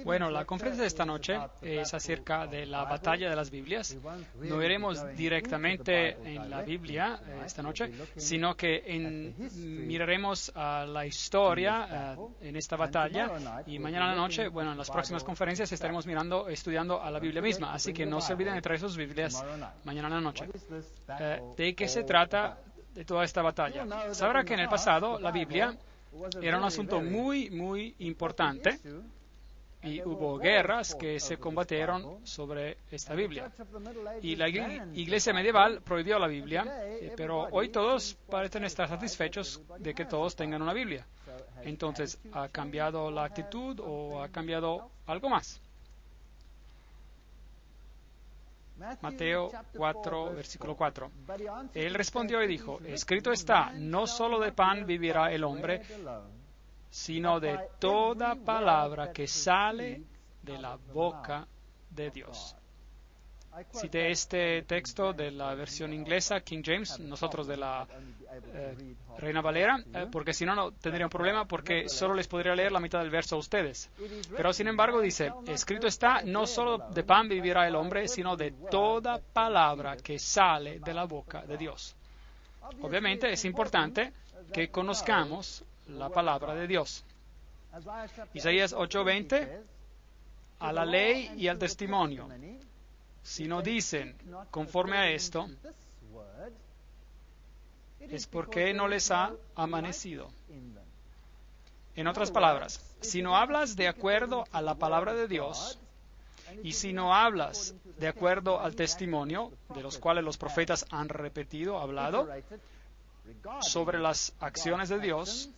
Bueno, la conferencia de esta noche es acerca de la batalla de las Biblias. No iremos directamente en la Biblia esta noche, sino que miraremos a la historia en esta batalla, y mañana a la noche, bueno, en las próximas conferencias estaremos estudiando a la Biblia misma. Así que no se olviden de traer sus Biblias mañana a la noche. ¿De qué se trata de toda esta batalla? Sabrá que en el pasado la Biblia era un asunto muy, muy importante. Y hubo guerras que se combatieron sobre esta Biblia. Y la iglesia medieval prohibió la Biblia, pero hoy todos parecen estar satisfechos de que todos tengan una Biblia. Entonces, ¿ha cambiado la actitud o ha cambiado algo más? Mateo 4, versículo 4. Él respondió y dijo: escrito está, no solo de pan vivirá el hombre, sino de toda palabra que sale de la boca de Dios. Cité este texto de la versión inglesa, King James, nosotros de la Reina Valera, porque si no, no tendría un problema, porque solo les podría leer la mitad del verso a ustedes. Pero sin embargo dice: escrito está, no solo de pan vivirá el hombre, sino de toda palabra que sale de la boca de Dios. Obviamente es importante que conozcamos la palabra de Dios. Isaías 8:20, a la ley y al testimonio, si no dicen conforme a esto, es porque no les ha amanecido. En otras palabras, si no hablas de acuerdo a la palabra de Dios, y si no hablas de acuerdo al testimonio, de los cuales los profetas han hablado, sobre las acciones de Dios,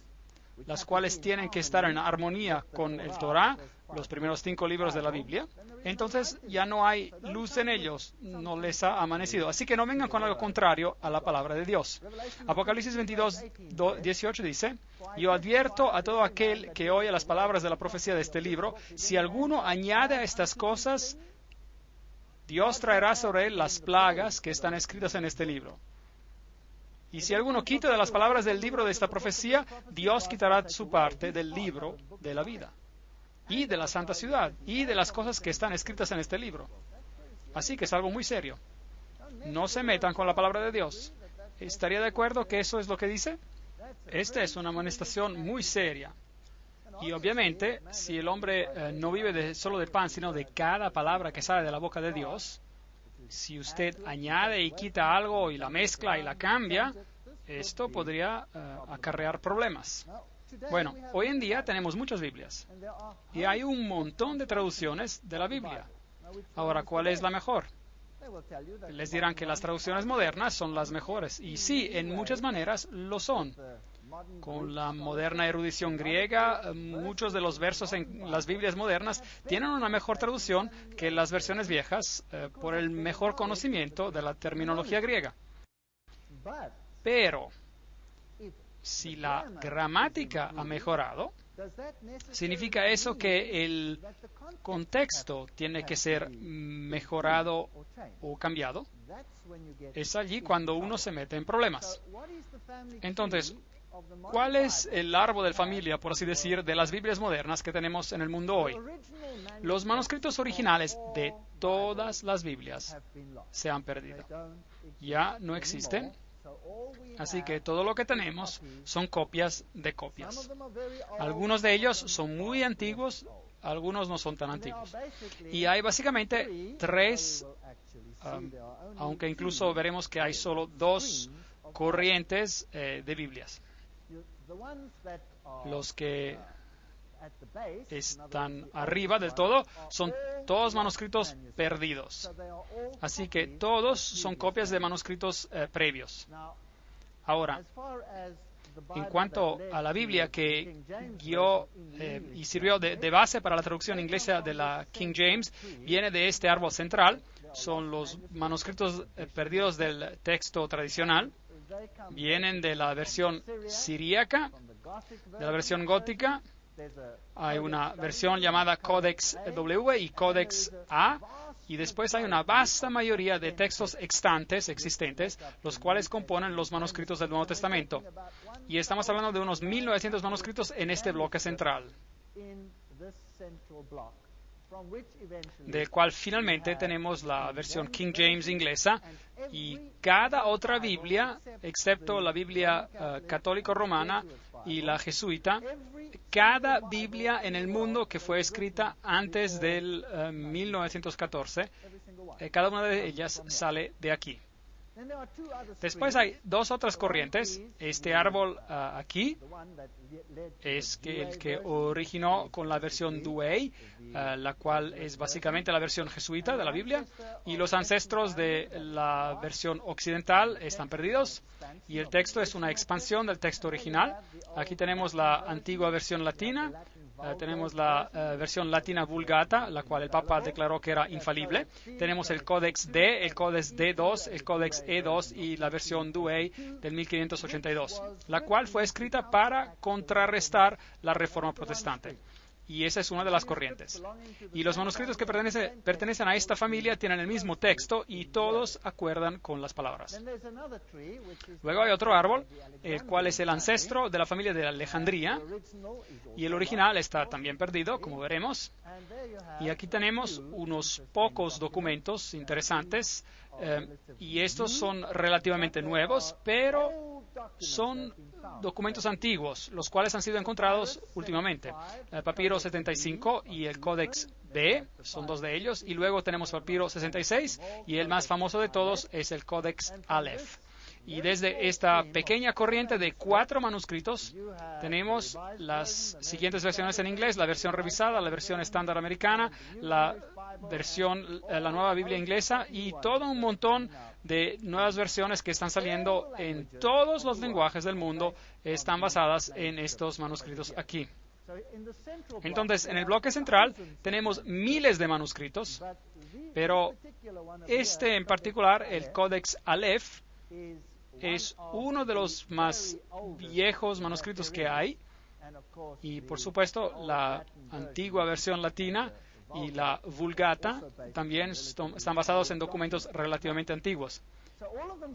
las cuales tienen que estar en armonía con el Torah, los primeros 5 libros de la Biblia, entonces ya no hay luz en ellos, no les ha amanecido. Así que no vengan con algo contrario a la palabra de Dios. Apocalipsis 22:18 dice: yo advierto a todo aquel que oye las palabras de la profecía de este libro, si alguno añade a estas cosas, Dios traerá sobre él las plagas que están escritas en este libro. Y si alguno quita de las palabras del libro de esta profecía, Dios quitará su parte del libro de la vida, y de la santa ciudad, y de las cosas que están escritas en este libro. Así que es algo muy serio. No se metan con la palabra de Dios. ¿Estaría de acuerdo que eso es lo que dice? Esta es una amonestación muy seria. Y obviamente, si el hombre no vive solo de pan, sino de cada palabra que sale de la boca de Dios, si usted añade y quita algo y la mezcla y la cambia, esto podría acarrear problemas. Bueno, hoy en día tenemos muchas Biblias y hay un montón de traducciones de la Biblia. Ahora, ¿cuál es la mejor? Les dirán que las traducciones modernas son las mejores, y sí, en muchas maneras lo son. con la moderna erudición griega, muchos de los versos en las Biblias modernas tienen una mejor traducción que las versiones viejas por el mejor conocimiento de la terminología griega. Pero, si la gramática ha mejorado, ¿significa eso que el contexto tiene que ser mejorado o cambiado? Es allí cuando uno se mete en problemas. Entonces, ¿cuál es el árbol de familia, por así decir, de las Biblias modernas que tenemos en el mundo hoy? Los manuscritos originales de todas las Biblias se han perdido. Ya no existen. Así que todo lo que tenemos son copias de copias. Algunos de ellos son muy antiguos, algunos no son tan antiguos. Y hay básicamente tres, aunque incluso veremos que hay solo dos corrientes de Biblias. Los que están arriba del todo son todos manuscritos perdidos. Así que todos son copias de manuscritos previos. Ahora, en cuanto a la Biblia que guió y sirvió de base para la traducción inglesa de la King James, viene de este árbol central. Son los manuscritos perdidos del texto tradicional. Vienen de la versión siríaca, de la versión gótica. Hay una versión llamada Codex W y Codex A, y después hay una vasta mayoría de textos extantes existentes, los cuales componen los manuscritos del Nuevo Testamento. Y estamos hablando de unos 1900 manuscritos en este bloque central, del cual finalmente tenemos la versión King James inglesa, y cada otra Biblia, excepto la Biblia católico-romana y la jesuita, cada Biblia en el mundo que fue escrita antes del 1914, cada una de ellas sale de aquí. Después hay dos otras corrientes. Este árbol aquí es el que originó con la versión Douay, la cual es básicamente la versión jesuita de la Biblia, y los ancestros de la versión occidental están perdidos, y el texto es una expansión del texto original. Aquí tenemos la antigua versión latina. Tenemos la versión latina Vulgata, la cual el Papa declaró que era infalible. Tenemos el Codex D, el Codex D2, el Codex E2 y la versión Douay del 1582, la cual fue escrita para contrarrestar la Reforma Protestante. Y esa es una de las corrientes. Y los manuscritos que pertenecen a esta familia tienen el mismo texto y todos acuerdan con las palabras. Luego hay otro árbol, el cual es el ancestro de la familia de Alejandría, y el original está también perdido, como veremos. Y aquí tenemos unos pocos documentos interesantes, y estos son relativamente nuevos, pero son documentos antiguos, los cuales han sido encontrados últimamente. El Papiro 75 y el Codex B son dos de ellos, y luego tenemos el Papiro 66, y el más famoso de todos es el Codex Aleph. Y desde esta pequeña corriente de 4 manuscritos tenemos las siguientes versiones en inglés: la versión revisada, la versión estándar americana, la nueva Biblia inglesa, y todo un montón de nuevas versiones que están saliendo en todos los lenguajes del mundo. Están basadas en estos manuscritos aquí. Entonces, en el bloque central tenemos miles de manuscritos, pero este en particular, el Codex Aleph, es uno de los más viejos manuscritos que hay, y por supuesto la antigua versión latina y la Vulgata también están basados en documentos relativamente antiguos.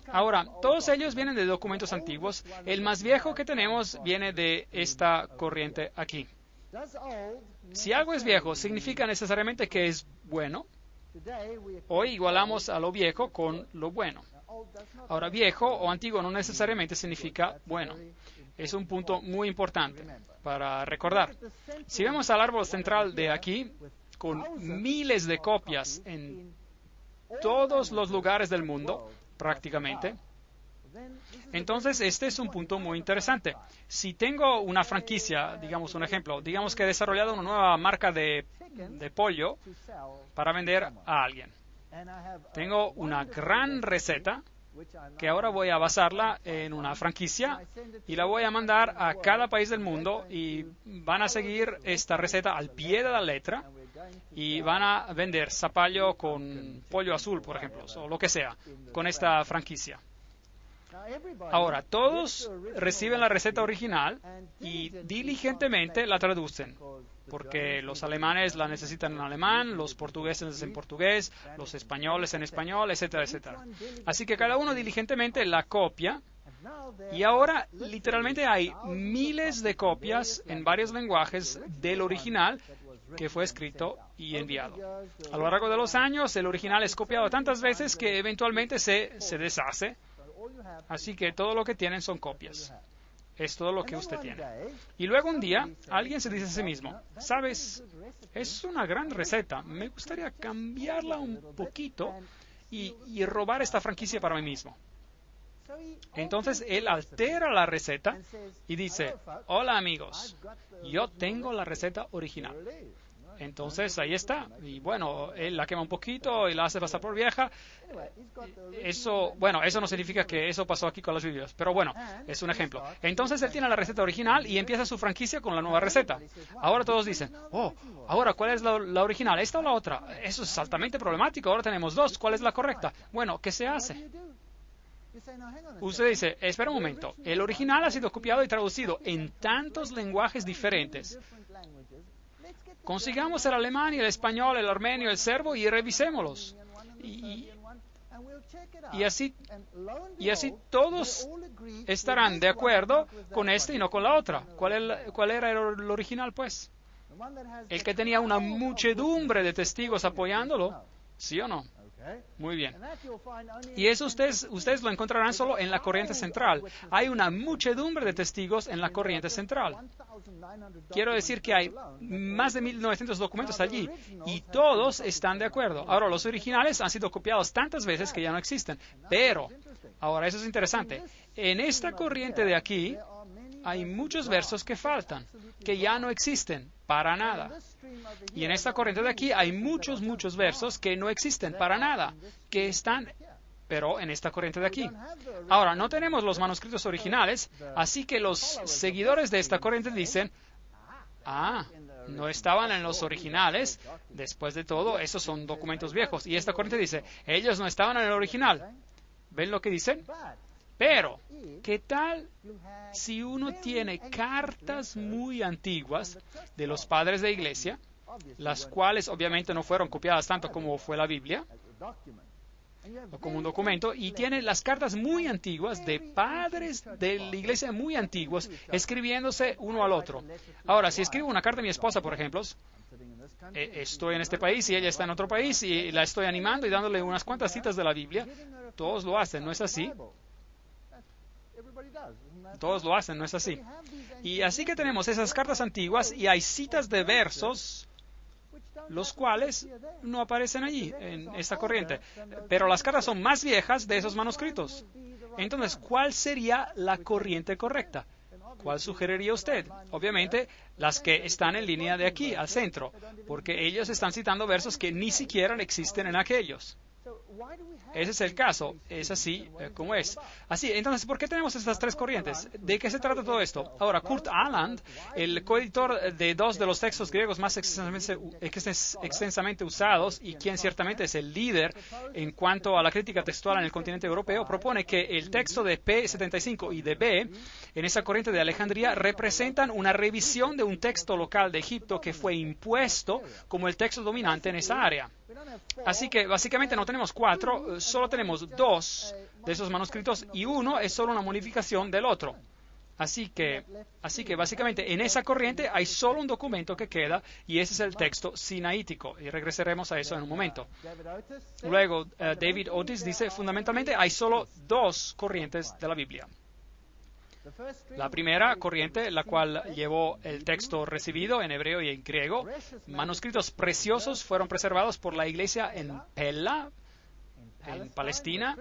Ahora, todos ellos vienen de documentos antiguos. El más viejo que tenemos viene de esta corriente aquí. Si algo es viejo, ¿significa necesariamente que es bueno? Hoy igualamos a lo viejo con lo bueno. Ahora, viejo o antiguo no necesariamente significa bueno. Es un punto muy importante para recordar. Si vemos al árbol central de aquí, con miles de copias en todos los lugares del mundo, prácticamente, entonces este es un punto muy interesante. Si tengo una franquicia, digamos un ejemplo, digamos que he desarrollado una nueva marca de pollo para vender a alguien. Tengo una gran receta que ahora voy a basarla en una franquicia y la voy a mandar a cada país del mundo y van a seguir esta receta al pie de la letra y van a vender zapallo con pollo azul, por ejemplo, o lo que sea, con esta franquicia. Ahora, todos reciben la receta original y diligentemente la traducen, porque los alemanes la necesitan en alemán, los portugueses en portugués, los españoles en español, etcétera, etcétera. Así que cada uno diligentemente la copia y ahora literalmente hay miles de copias en varios lenguajes del original que fue escrito y enviado. A lo largo de los años, el original es copiado tantas veces que eventualmente se deshace. Así que todo lo que tienen son copias. Es todo lo que usted tiene. Y luego un día, alguien se dice a sí mismo, ¿sabes? Es una gran receta. Me gustaría cambiarla un poquito y robar esta franquicia para mí mismo. Entonces, él altera la receta y dice, hola amigos, yo tengo la receta original. Entonces, ahí está. Y bueno, él la quema un poquito y la hace pasar por vieja. Eso no significa que eso pasó aquí con las Biblias, pero bueno, es un ejemplo. Entonces, él tiene la receta original y empieza su franquicia con la nueva receta. Ahora todos dicen, ahora, ¿cuál es la original? ¿Esta o la otra? Eso es altamente problemático. Ahora tenemos dos. ¿Cuál es la correcta? Bueno, ¿qué se hace? Usted dice, espera un momento, el original ha sido copiado y traducido en tantos lenguajes diferentes. Consigamos el alemán y el español, el armenio, el serbo y revisémoslos. Y así todos estarán de acuerdo con este y no con la otra. ¿Cuál era el original, pues? El que tenía una muchedumbre de testigos apoyándolo, ¿sí o no? Muy bien. Y eso ustedes lo encontrarán solo en la corriente central. Hay una muchedumbre de testigos en la corriente central. Quiero decir que hay más de 1900 documentos allí y todos están de acuerdo. Ahora, los originales han sido copiados tantas veces que ya no existen. Pero, ahora eso es interesante. En esta corriente de aquí hay muchos versos que faltan, que ya no existen para nada. Y en esta corriente de aquí hay muchos versos que no existen para nada, que están, pero en esta corriente de aquí. Ahora, no tenemos los manuscritos originales, así que los seguidores de esta corriente dicen, no estaban en los originales, después de todo, esos son documentos viejos. Y esta corriente dice, ellos no estaban en el original. ¿Ven lo que dicen? Pero, ¿qué tal si uno tiene cartas muy antiguas de los padres de iglesia, las cuales obviamente no fueron copiadas tanto como fue la Biblia, o como un documento, y tiene las cartas muy antiguas de padres de la iglesia muy antiguos escribiéndose uno al otro? Ahora, si escribo una carta a mi esposa, por ejemplo, estoy en este país y ella está en otro país y la estoy animando y dándole unas cuantas citas de la Biblia, todos lo hacen, ¿no es así? Todos lo hacen, ¿no es así? Y así que tenemos esas cartas antiguas y hay citas de versos, los cuales no aparecen allí, en esta corriente. Pero las cartas son más viejas de esos manuscritos. Entonces, ¿cuál sería la corriente correcta? ¿Cuál sugeriría usted? Obviamente, las que están en línea de aquí, al centro, porque ellos están citando versos que ni siquiera existen en aquellos. Ese es el caso, es así como es. Así, entonces, ¿por qué tenemos estas tres corrientes? ¿De qué se trata todo esto? Ahora, Kurt Aland, el coeditor de dos de los textos griegos más extensamente usados y quien ciertamente es el líder en cuanto a la crítica textual en el continente europeo, propone que el texto de P75 y de B, en esa corriente de Alejandría, representan una revisión de un texto local de Egipto que fue impuesto como el texto dominante en esa área. Así que básicamente no tenemos cuatro, solo tenemos dos de esos manuscritos y uno es solo una modificación del otro. Así que básicamente en esa corriente hay solo un documento que queda y ese es el texto sinaítico y regresaremos a eso en un momento. Luego, David Otis dice, fundamentalmente hay solo dos corrientes de la Biblia. La primera corriente, la cual llevó el texto recibido en hebreo y en griego, manuscritos preciosos fueron preservados por la iglesia en Pella, en Palestina,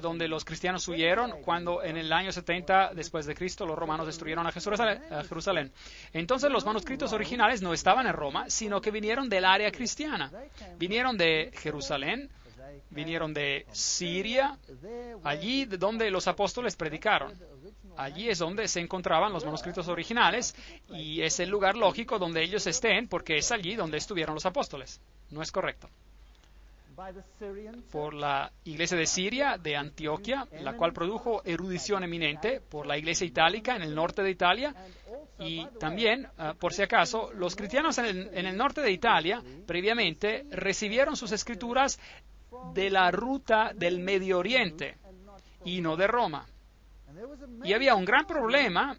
donde los cristianos huyeron cuando en el año 70 después de Cristo los romanos destruyeron a Jerusalén. Entonces los manuscritos originales no estaban en Roma, sino que vinieron del área cristiana. Vinieron de Jerusalén, vinieron de Siria, allí donde los apóstoles predicaron. Allí es donde se encontraban los manuscritos originales y es el lugar lógico donde ellos estén porque es allí donde estuvieron los apóstoles. No es correcto. Por la iglesia de Siria, de Antioquia, la cual produjo erudición eminente, por la iglesia itálica en el norte de Italia, y también, por si acaso, los cristianos en el norte de Italia, previamente, recibieron sus escrituras de la ruta del Medio Oriente y no de Roma. Y había un gran problema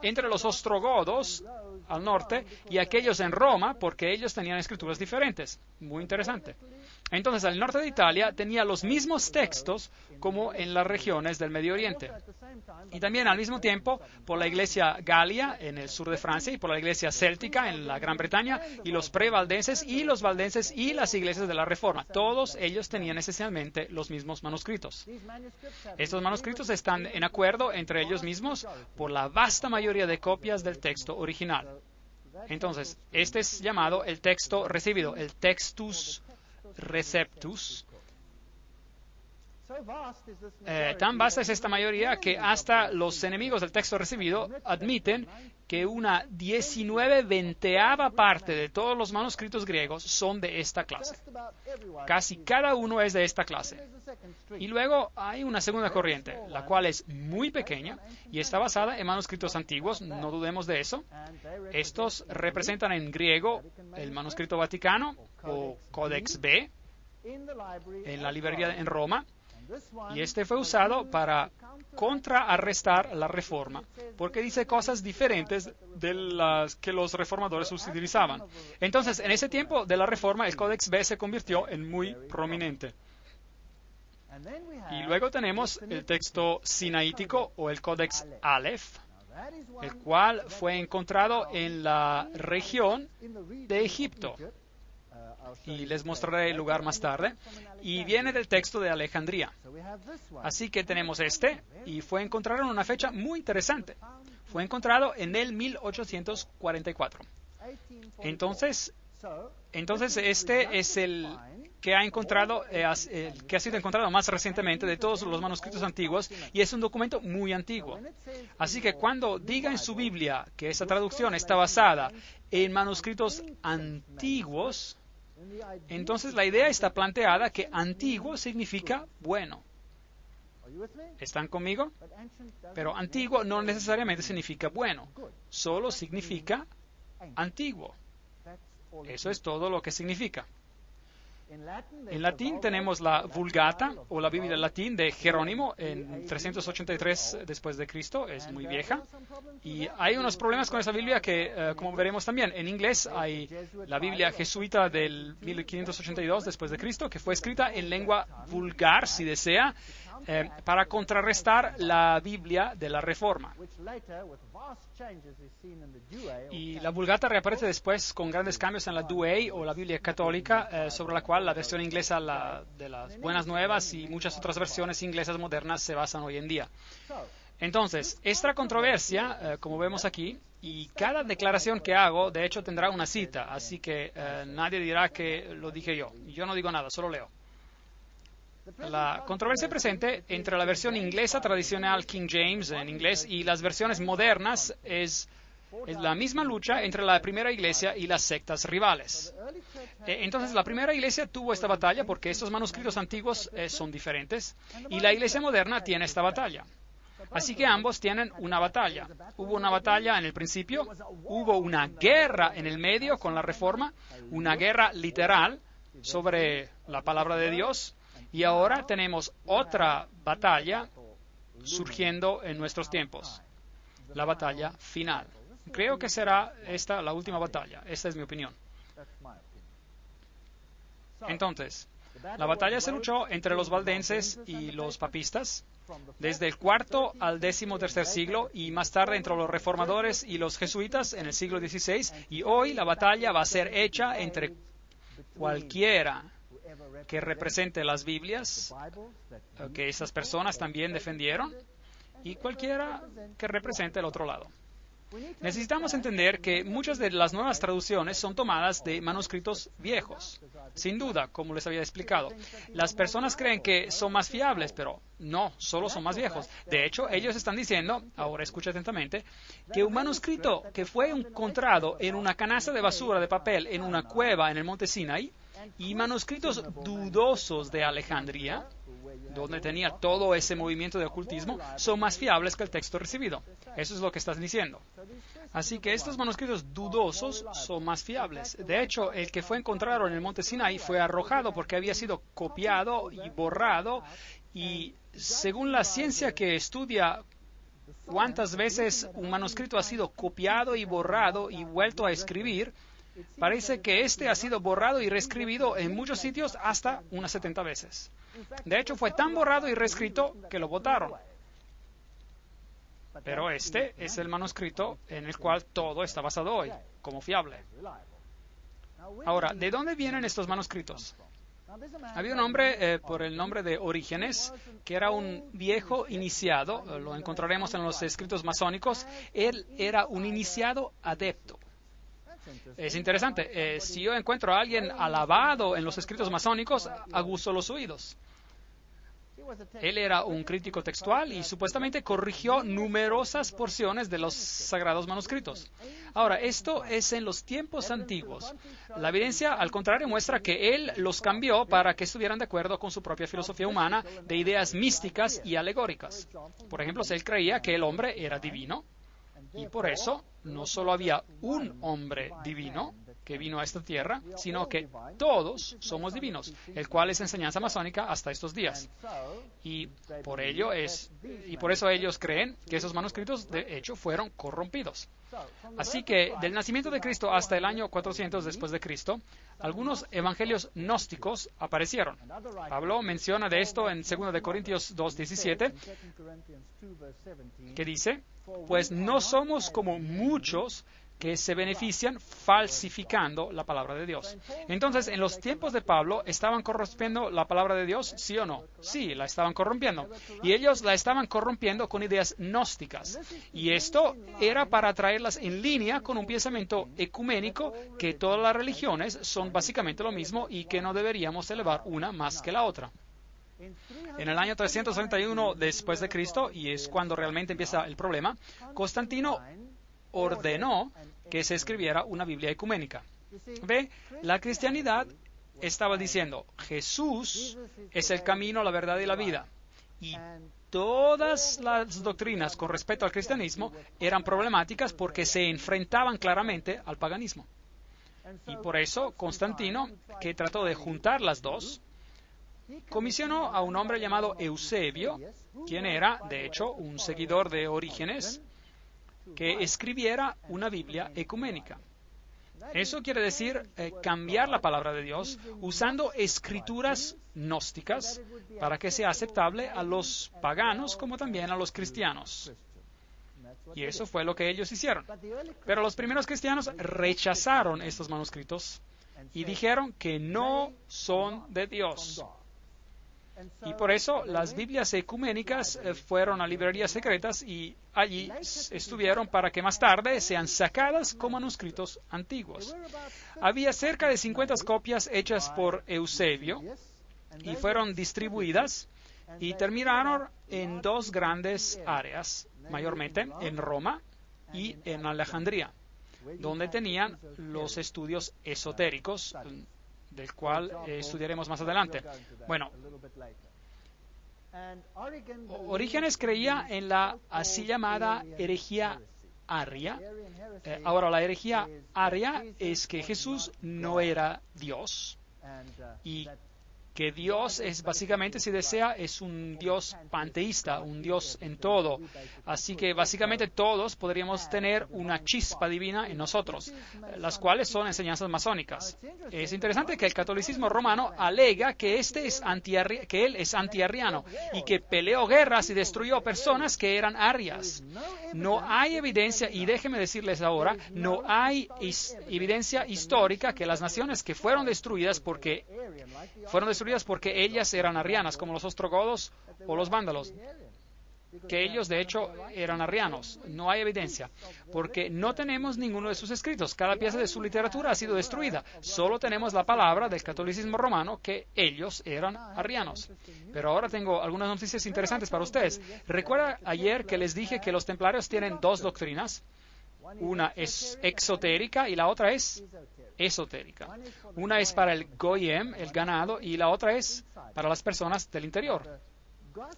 entre los ostrogodos al norte y aquellos en Roma porque ellos tenían escrituras diferentes. Muy interesante. Entonces, el norte de Italia tenía los mismos textos como en las regiones del Medio Oriente. Y también al mismo tiempo por la iglesia galia en el sur de Francia y por la iglesia céltica en la Gran Bretaña y los prevaldenses y los valdenses y las iglesias de la Reforma. Todos ellos tenían esencialmente los mismos manuscritos. Estos manuscritos están en acuerdo entre ellos mismos por la vasta mayoría de copias del texto original. Entonces, este es llamado el texto recibido, el textus receptus. Tan vasta es esta mayoría que hasta los enemigos del texto recibido admiten que una 19/20ª parte de todos los manuscritos griegos son de esta clase. Casi cada uno es de esta clase. Y luego hay una segunda corriente, la cual es muy pequeña y está basada en manuscritos antiguos, no dudemos de eso. Estos representan en griego el manuscrito Vaticano o Codex B en la librería en Roma. Y este fue usado para contrarrestar la Reforma, porque dice cosas diferentes de las que los reformadores utilizaban. Entonces, en ese tiempo de la Reforma, el Codex B se convirtió en muy prominente. Y luego tenemos el texto sinaítico o el Codex Aleph, el cual fue encontrado en la región de Egipto. Y les mostraré el lugar más tarde, y viene del texto de Alejandría. Así que tenemos este, y fue encontrado en una fecha muy interesante. Fue encontrado en el 1844. Entonces este es el que ha sido encontrado más recientemente de todos los manuscritos antiguos, y es un documento muy antiguo. Así que cuando diga en su Biblia que esa traducción está basada en manuscritos antiguos, entonces la idea está planteada que antiguo significa bueno. ¿Están conmigo? Pero antiguo no necesariamente significa bueno, solo significa antiguo. Eso es todo lo que significa. En latín tenemos la Vulgata o la Biblia en latín de Jerónimo en 383 después de Cristo, es muy vieja. Y hay unos problemas con esa Biblia que, como veremos también, en inglés hay la Biblia jesuita del 1582 después de Cristo, que fue escrita en lengua vulgar, si desea, para contrarrestar la Biblia de la Reforma. Y la Vulgata reaparece después con grandes cambios en la Douay o la Biblia católica, sobre la cual la versión inglesa de las Buenas Nuevas y muchas otras versiones inglesas modernas se basan hoy en día. Entonces, esta controversia, como vemos aquí, y cada declaración que hago, de hecho, tendrá una cita, así que nadie dirá que lo dije yo. Yo no digo nada, solo leo. La controversia presente entre la versión inglesa tradicional King James en inglés y las versiones modernas es la misma lucha entre la primera iglesia y las sectas rivales. Entonces, la primera iglesia tuvo esta batalla porque estos manuscritos antiguos son diferentes y la iglesia moderna tiene esta batalla. Así que ambos tienen una batalla. Hubo una batalla en el principio, hubo una guerra en el medio con la Reforma, una guerra literal sobre la palabra de Dios. Y ahora tenemos otra batalla surgiendo en nuestros tiempos, la batalla final. Creo que será esta la última batalla. Esta es mi opinión. Entonces, la batalla se luchó entre los valdenses y los papistas desde el IV al XIII siglo y más tarde entre los reformadores y los jesuitas en el siglo XVI. Y hoy la batalla va a ser hecha entre cualquiera que represente las Biblias, que esas personas también defendieron, y cualquiera que represente el otro lado. Necesitamos entender que muchas de las nuevas traducciones son tomadas de manuscritos viejos. Sin duda, como les había explicado. Las personas creen que son más fiables, pero no, solo son más viejos. De hecho, ellos están diciendo, ahora escucha atentamente, que un manuscrito que fue encontrado en una canasta de basura de papel en una cueva en el monte Sinaí y manuscritos dudosos de Alejandría, donde tenía todo ese movimiento de ocultismo, son más fiables que el texto recibido. Eso es lo que estás diciendo. Así que estos manuscritos dudosos son más fiables. De hecho, el que fue encontrado en el monte Sinaí fue arrojado porque había sido copiado y borrado, y según la ciencia que estudia cuántas veces un manuscrito ha sido copiado y borrado y vuelto a escribir, parece que este ha sido borrado y reescribido en muchos sitios hasta unas 70 veces. De hecho, fue tan borrado y reescrito que lo botaron. Pero este es el manuscrito en el cual todo está basado hoy, como fiable. Ahora, ¿de dónde vienen estos manuscritos? Había un hombre por el nombre de Orígenes, que era un viejo iniciado, lo encontraremos en los escritos masónicos. Él era un iniciado adepto. Es interesante, si yo encuentro a alguien alabado en los escritos masónicos, aguzo los oídos. Él era un crítico textual y supuestamente corrigió numerosas porciones de los sagrados manuscritos. Ahora, esto es en los tiempos antiguos. La evidencia, al contrario, muestra que él los cambió para que estuvieran de acuerdo con su propia filosofía humana de ideas místicas y alegóricas. Por ejemplo, él creía que el hombre era divino, y por eso no solo había un hombre divino que vino a esta tierra, sino que todos somos divinos, el cual es enseñanza masónica hasta estos días. Y por eso ellos creen que esos manuscritos de hecho fueron corrompidos. Así que del nacimiento de Cristo hasta el año 400 después de Cristo, algunos evangelios gnósticos aparecieron. Pablo menciona de esto en 2 de Corintios 2:17, que dice: pues no somos como muchos que se benefician falsificando la palabra de Dios. Entonces, en los tiempos de Pablo, ¿estaban corrompiendo la palabra de Dios? ¿Sí o no? Sí, la estaban corrompiendo. Y ellos la estaban corrompiendo con ideas gnósticas. Y esto era para traerlas en línea con un pensamiento ecuménico, que todas las religiones son básicamente lo mismo y que no deberíamos elevar una más que la otra. En el año 331 después de Cristo, y es cuando realmente empieza el problema, Constantino ordenó que se escribiera una Biblia ecuménica. Ve, la cristianidad estaba diciendo: Jesús es el camino, la verdad y la vida. Y todas las doctrinas con respecto al cristianismo eran problemáticas porque se enfrentaban claramente al paganismo. Y por eso Constantino, que trató de juntar las dos, comisionó a un hombre llamado Eusebio, quien era, de hecho, un seguidor de Orígenes, que escribiera una Biblia ecuménica. Eso quiere decir cambiar la palabra de Dios usando escrituras gnósticas para que sea aceptable a los paganos como también a los cristianos. Y eso fue lo que ellos hicieron. Pero los primeros cristianos rechazaron estos manuscritos y dijeron que no son de Dios. Y por eso las Biblias ecuménicas fueron a librerías secretas y allí estuvieron para que más tarde sean sacadas como manuscritos antiguos. Había cerca de 50 copias hechas por Eusebio y fueron distribuidas y terminaron en dos grandes áreas, mayormente en Roma y en Alejandría, donde tenían los estudios esotéricos, del cual estudiaremos más adelante. Bueno, Orígenes creía en la así llamada herejía aria. Ahora, la herejía aria es que Jesús no era Dios y que Dios es básicamente, si desea, es un Dios panteísta, un Dios en todo. Así que básicamente todos podríamos tener una chispa divina en nosotros, las cuales son enseñanzas masónicas. Es interesante que el catolicismo romano alega que él es antiarriano y que peleó guerras y destruyó personas que eran arias. No hay evidencia, y déjenme decirles ahora, no hay evidencia histórica que las naciones que fueron destruidas porque ellas eran arrianas, como los ostrogodos o los vándalos. que ellos de hecho eran arrianos. No hay evidencia, porque no tenemos ninguno de sus escritos. Cada pieza de su literatura ha sido destruida. Solo tenemos la palabra del catolicismo romano que ellos eran arrianos. Pero ahora tengo algunas noticias interesantes para ustedes. ¿Recuerda ayer que les dije que los templarios tienen dos doctrinas? Una es exotérica y la otra es esotérica. Una es para el goyim, el ganado, y la otra es para las personas del interior.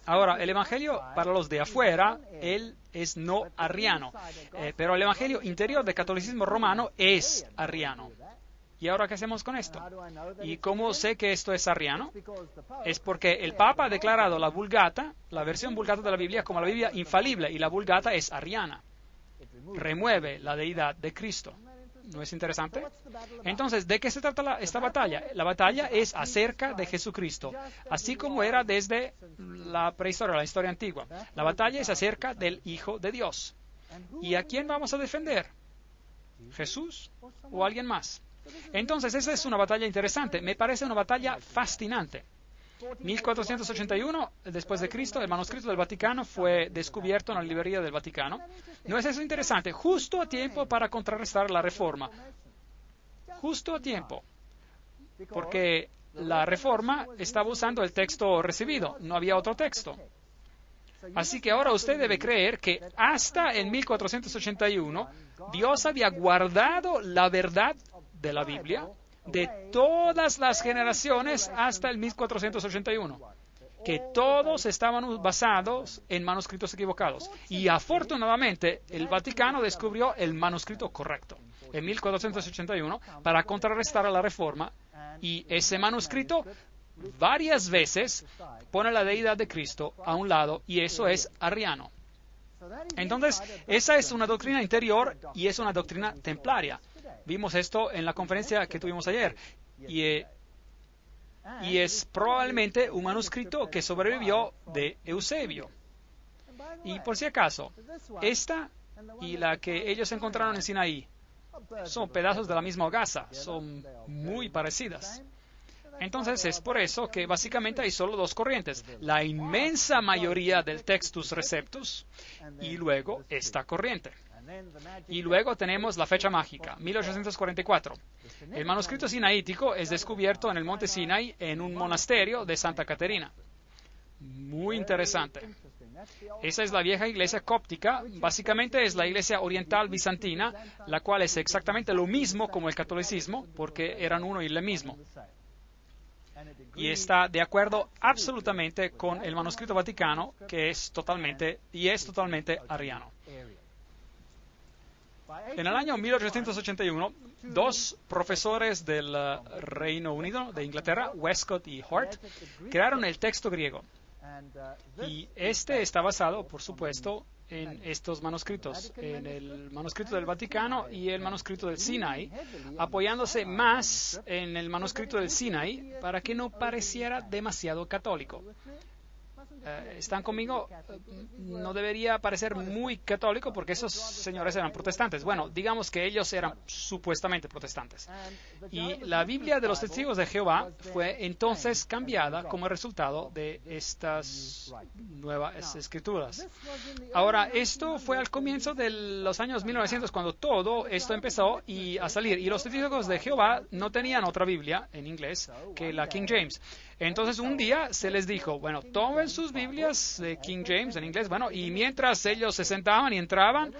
Ahora, el evangelio para los de afuera, él es no arriano, pero el evangelio interior del catolicismo romano es arriano. ¿Y ahora qué hacemos con esto? ¿Y cómo sé que esto es arriano? Es porque el Papa ha declarado la Vulgata, la versión Vulgata de la Biblia, como la Biblia infalible, y la Vulgata es arriana. Remueve la deidad de Cristo. ¿No es interesante? Entonces, ¿de qué se trata esta batalla? La batalla es acerca de Jesucristo, así como era desde la prehistoria, la historia antigua. La batalla es acerca del Hijo de Dios. ¿Y a quién vamos a defender? ¿Jesús o alguien más? Entonces, esa es una batalla interesante. Me parece una batalla fascinante. 1481, después de Cristo, el manuscrito del Vaticano fue descubierto en la librería del Vaticano. ¿No es eso interesante? Justo a tiempo para contrarrestar la Reforma. Justo a tiempo. Porque la Reforma estaba usando el texto recibido, no había otro texto. Así que ahora usted debe creer que hasta en 1481 Dios había guardado la verdad de la Biblia de todas las generaciones hasta el 1481, que todos estaban basados en manuscritos equivocados. Y afortunadamente el Vaticano descubrió el manuscrito correcto en 1481 para contrarrestar a la Reforma, y ese manuscrito varias veces pone la deidad de Cristo a un lado, y eso es arriano. Entonces, esa es una doctrina interior y es una doctrina templaria. Vimos esto en la conferencia que tuvimos ayer. Y es probablemente un manuscrito que sobrevivió de Eusebio. Y por si acaso, esta y la que ellos encontraron en Sinaí son pedazos de la misma hogaza, son muy parecidas. Entonces es por eso que básicamente hay solo dos corrientes: la inmensa mayoría del Textus Receptus y luego esta corriente. Y luego tenemos la fecha mágica, 1844. El manuscrito sinaítico es descubierto en el monte Sinai en un monasterio de Santa Caterina. Muy interesante. Esa es la vieja iglesia cóptica, básicamente es la iglesia oriental bizantina, la cual es exactamente lo mismo como el catolicismo, porque eran uno y el mismo. Y está de acuerdo absolutamente con el manuscrito vaticano, que es totalmente arriano. En el año 1881, dos profesores del Reino Unido, de Inglaterra, Westcott y Hort, crearon el texto griego. Y este está basado, por supuesto, en estos manuscritos, en el manuscrito del Vaticano y el manuscrito del Sinai, apoyándose más en el manuscrito del Sinai para que no pareciera demasiado católico. ¿Están conmigo? No debería parecer muy católico porque esos señores eran protestantes. Bueno, digamos que ellos eran supuestamente protestantes. Y la Biblia de los Testigos de Jehová fue entonces cambiada como resultado de estas nuevas escrituras. Ahora, esto fue al comienzo de los años 1900 cuando todo esto empezó a salir. Y los Testigos de Jehová no tenían otra Biblia en inglés que la King James. Entonces un día se les dijo, bueno, tomen sus Biblias de King James en inglés, bueno, y mientras ellos se sentaban y entraban,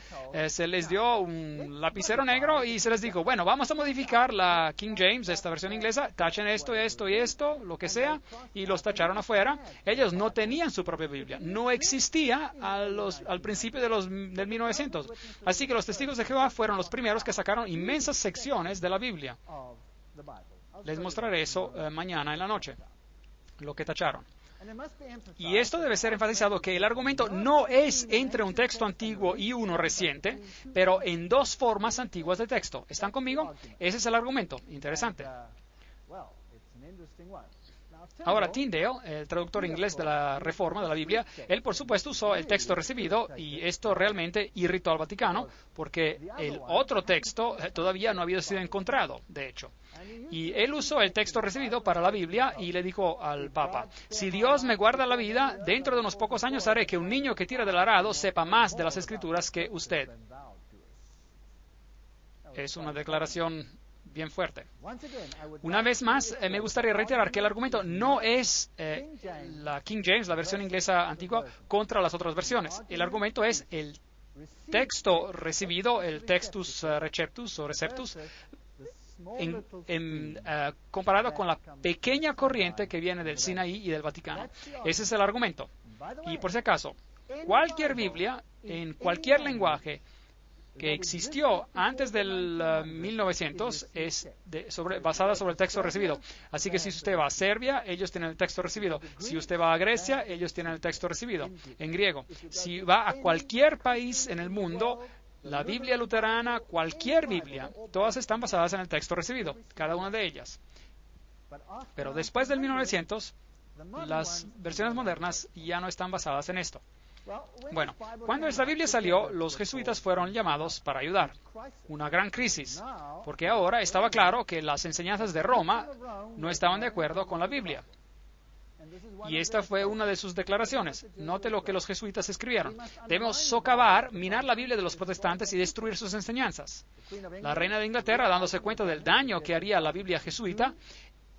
se les dio un lapicero negro y se les dijo, bueno, vamos a modificar la King James, esta versión inglesa, tachen esto, esto y esto, lo que sea, y los tacharon afuera. Ellos no tenían su propia Biblia, no existía al principio del 1900. Así que los Testigos de Jehová fueron los primeros que sacaron inmensas secciones de la Biblia. Les mostraré eso mañana en la noche, lo que tacharon. Y esto debe ser enfatizado, que el argumento no es entre un texto antiguo y uno reciente, pero en dos formas antiguas de texto. ¿Están conmigo? Ese es el argumento. Interesante. Ahora, Tyndale, el traductor inglés de la Reforma de la Biblia, él por supuesto usó el texto recibido y esto realmente irritó al Vaticano porque el otro texto todavía no había sido encontrado, de hecho. Y él usó el texto recibido para la Biblia y le dijo al Papa, si Dios me guarda la vida, dentro de unos pocos años haré que un niño que tira del arado sepa más de las Escrituras que usted. Es una declaración bien fuerte. Una vez más, me gustaría reiterar que el argumento no es la King James, la versión inglesa antigua, contra las otras versiones. El argumento es el texto recibido, el textus receptus o receptus, comparado con la pequeña corriente que viene del Sinaí y del Vaticano. Ese es el argumento. Y por si acaso, cualquier Biblia, en cualquier lenguaje, que existió antes del 1900 es basada sobre el texto recibido. Así que si usted va a Serbia, ellos tienen el texto recibido. Si usted va a Grecia, ellos tienen el texto recibido en griego. Si va a cualquier país en el mundo, la Biblia luterana, cualquier Biblia, todas están basadas en el texto recibido, cada una de ellas. Pero después del 1900, las versiones modernas ya no están basadas en esto. Bueno, cuando esta Biblia salió, los jesuitas fueron llamados para ayudar. Una gran crisis, porque ahora estaba claro que las enseñanzas de Roma no estaban de acuerdo con la Biblia. Y esta fue una de sus declaraciones. Note lo que los jesuitas escribieron. Debemos socavar, minar la Biblia de los protestantes y destruir sus enseñanzas. La reina de Inglaterra, dándose cuenta del daño que haría la Biblia jesuita,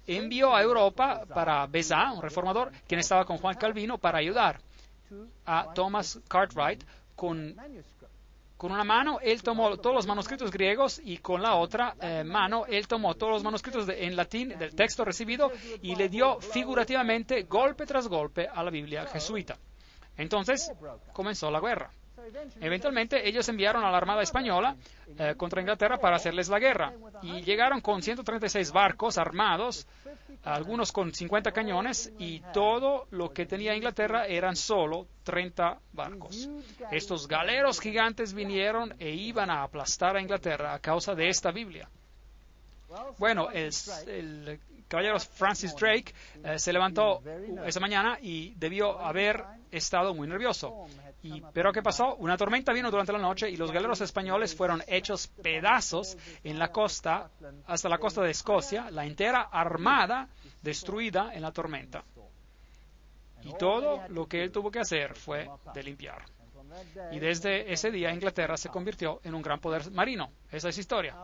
envió a Europa para Beza, un reformador, quien estaba con Juan Calvino, para ayudar a Thomas Cartwright. Con una mano él tomó todos los manuscritos griegos y con la otra mano él tomó todos los manuscritos en latín del texto recibido y le dio figurativamente golpe tras golpe a la Biblia jesuita. Entonces comenzó la guerra. Eventualmente ellos enviaron a la Armada Española contra Inglaterra para hacerles la guerra y llegaron con 136 barcos armados, algunos con 50 cañones, y todo lo que tenía Inglaterra eran solo 30 barcos. Estos galeros gigantes vinieron e iban a aplastar a Inglaterra a causa de esta Biblia. Bueno, el caballero Francis Drake se levantó esa mañana y debió haber estado muy nervioso. Pero ¿qué pasó? Una tormenta vino durante la noche y los galeros españoles fueron hechos pedazos en la costa, hasta la costa de Escocia, la entera armada destruida en la tormenta. Y todo lo que él tuvo que hacer fue de limpiar. Y desde ese día Inglaterra se convirtió en un gran poder marino. Esa es historia.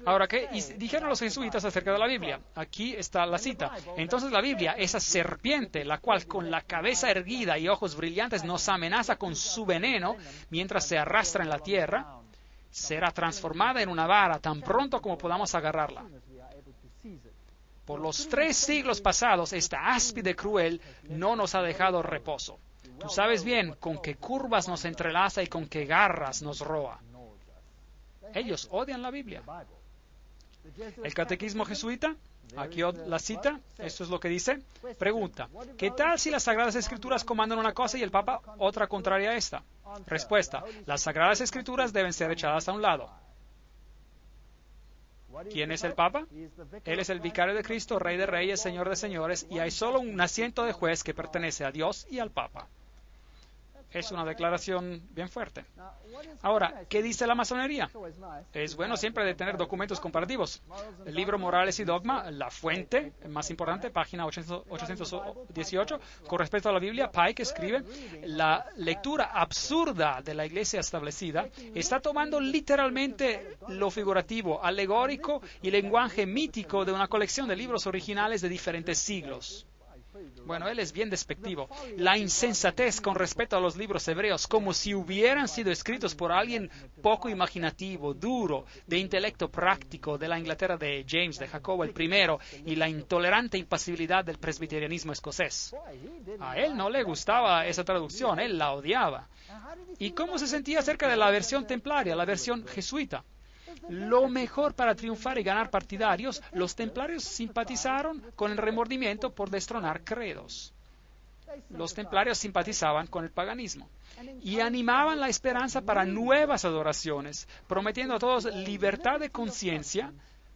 Ahora, ¿qué dijeron los jesuitas acerca de la Biblia? Aquí está la cita. Entonces la Biblia, esa serpiente, la cual con la cabeza erguida y ojos brillantes nos amenaza con su veneno mientras se arrastra en la tierra, será transformada en una vara tan pronto como podamos agarrarla. Por los 3 siglos pasados, esta áspide cruel no nos ha dejado reposo. Tú sabes bien con qué curvas nos entrelaza y con qué garras nos roa. Ellos odian la Biblia. El catequismo jesuita, aquí la cita, esto es lo que dice. Pregunta, ¿qué tal si las Sagradas Escrituras comandan una cosa y el Papa otra contraria a esta? Respuesta, las Sagradas Escrituras deben ser echadas a un lado. ¿Quién es el Papa? Él es el vicario de Cristo, Rey de Reyes, Señor de Señores, y hay solo un asiento de juez que pertenece a Dios y al Papa. Es una declaración bien fuerte. Ahora, ¿qué dice la masonería? Es bueno siempre de tener documentos comparativos. El libro Morales y Dogma, la fuente más importante, página 818, con respecto a la Biblia, Pike escribe, la lectura absurda de la iglesia establecida está tomando literalmente lo figurativo, alegórico y lenguaje mítico de una colección de libros originales de diferentes siglos. Bueno, él es bien despectivo. La insensatez con respecto a los libros hebreos, como si hubieran sido escritos por alguien poco imaginativo, duro, de intelecto práctico, de la Inglaterra de James, de Jacobo el I, y la intolerante impasibilidad del presbiterianismo escocés. A él no le gustaba esa traducción, él la odiaba. ¿Y cómo se sentía acerca de la versión templaria, la versión jesuita? Lo mejor para triunfar y ganar partidarios, los templarios simpatizaron con el remordimiento por destronar credos. Los templarios simpatizaban con el paganismo y animaban la esperanza para nuevas adoraciones, prometiendo a todos libertad de conciencia,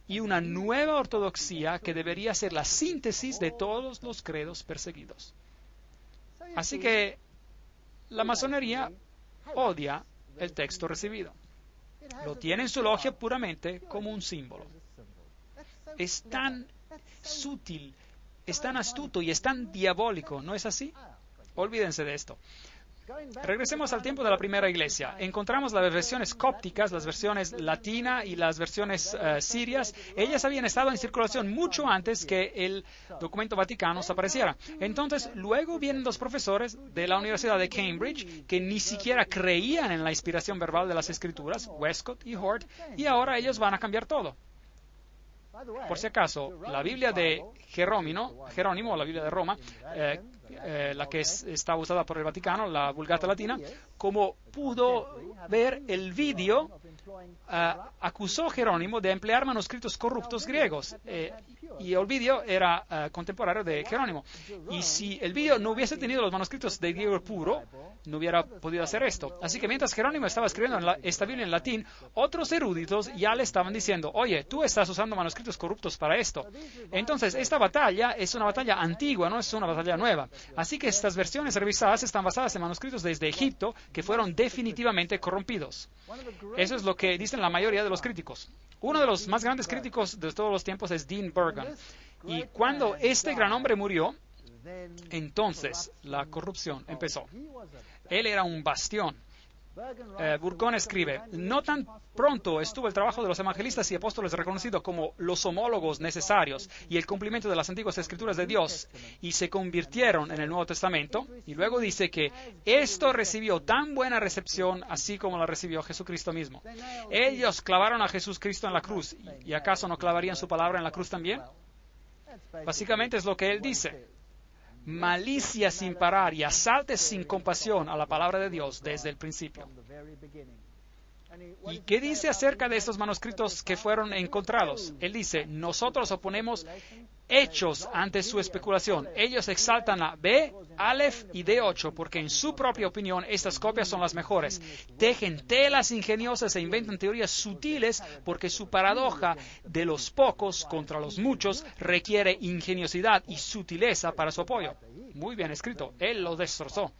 y una nueva ortodoxia que debería ser la síntesis de todos los credos perseguidos. Así que la masonería odia el texto recibido. Lo tiene en su logia puramente como un símbolo. Es tan sutil, es tan astuto y es tan diabólico, ¿no es así? Olvídense de esto. Regresemos al tiempo de la primera iglesia. Encontramos las versiones cópticas, las versiones latina y las versiones sirias. Ellas habían estado en circulación mucho antes que el documento Vaticano apareciera. Entonces, luego vienen los profesores de la Universidad de Cambridge que ni siquiera creían en la inspiración verbal de las Escrituras, Westcott y Hort, y ahora ellos van a cambiar todo. Por si acaso, la Biblia de Jerónimo, la Biblia de Roma, la que está usada por el Vaticano, la Vulgata Latina, como pudo ver el vídeo, acusó Jerónimo de emplear manuscritos corruptos griegos. Y el vídeo era contemporáneo de Jerónimo. Y si el vídeo no hubiese tenido los manuscritos de griego puro, no hubiera podido hacer esto. Así que mientras Jerónimo estaba escribiendo esta Biblia en latín, otros eruditos ya le estaban diciendo, oye, tú estás usando manuscritos corruptos para esto. Entonces, esta batalla es una batalla antigua, no es una batalla nueva. Así que estas versiones revisadas están basadas en manuscritos desde Egipto que fueron definitivamente corrompidos. Eso es lo que dicen la mayoría de los críticos. Uno de los más grandes críticos de todos los tiempos es Dean Burgon. Y cuando este gran hombre murió, entonces la corrupción empezó. Él era un bastión. Burgon escribe, no tan pronto estuvo el trabajo de los evangelistas y apóstoles reconocido como los homólogos necesarios y el cumplimiento de las antiguas escrituras de Dios y se convirtieron en el Nuevo Testamento, y luego dice que esto recibió tan buena recepción así como la recibió Jesucristo mismo. Ellos clavaron a Jesucristo en la cruz, ¿y acaso no clavarían su palabra en la cruz también? Básicamente es lo que él dice. Malicia sin parar y asaltes sin compasión a la palabra de Dios desde el principio. ¿Y qué dice acerca de estos manuscritos que fueron encontrados? Él dice, nosotros oponemos hechos ante su especulación. Ellos exaltan a B, Aleph y D8 porque en su propia opinión estas copias son las mejores. Tejen telas ingeniosas e inventan teorías sutiles porque su paradoja de los pocos contra los muchos requiere ingeniosidad y sutileza para su apoyo. Muy bien escrito. Él lo destrozó.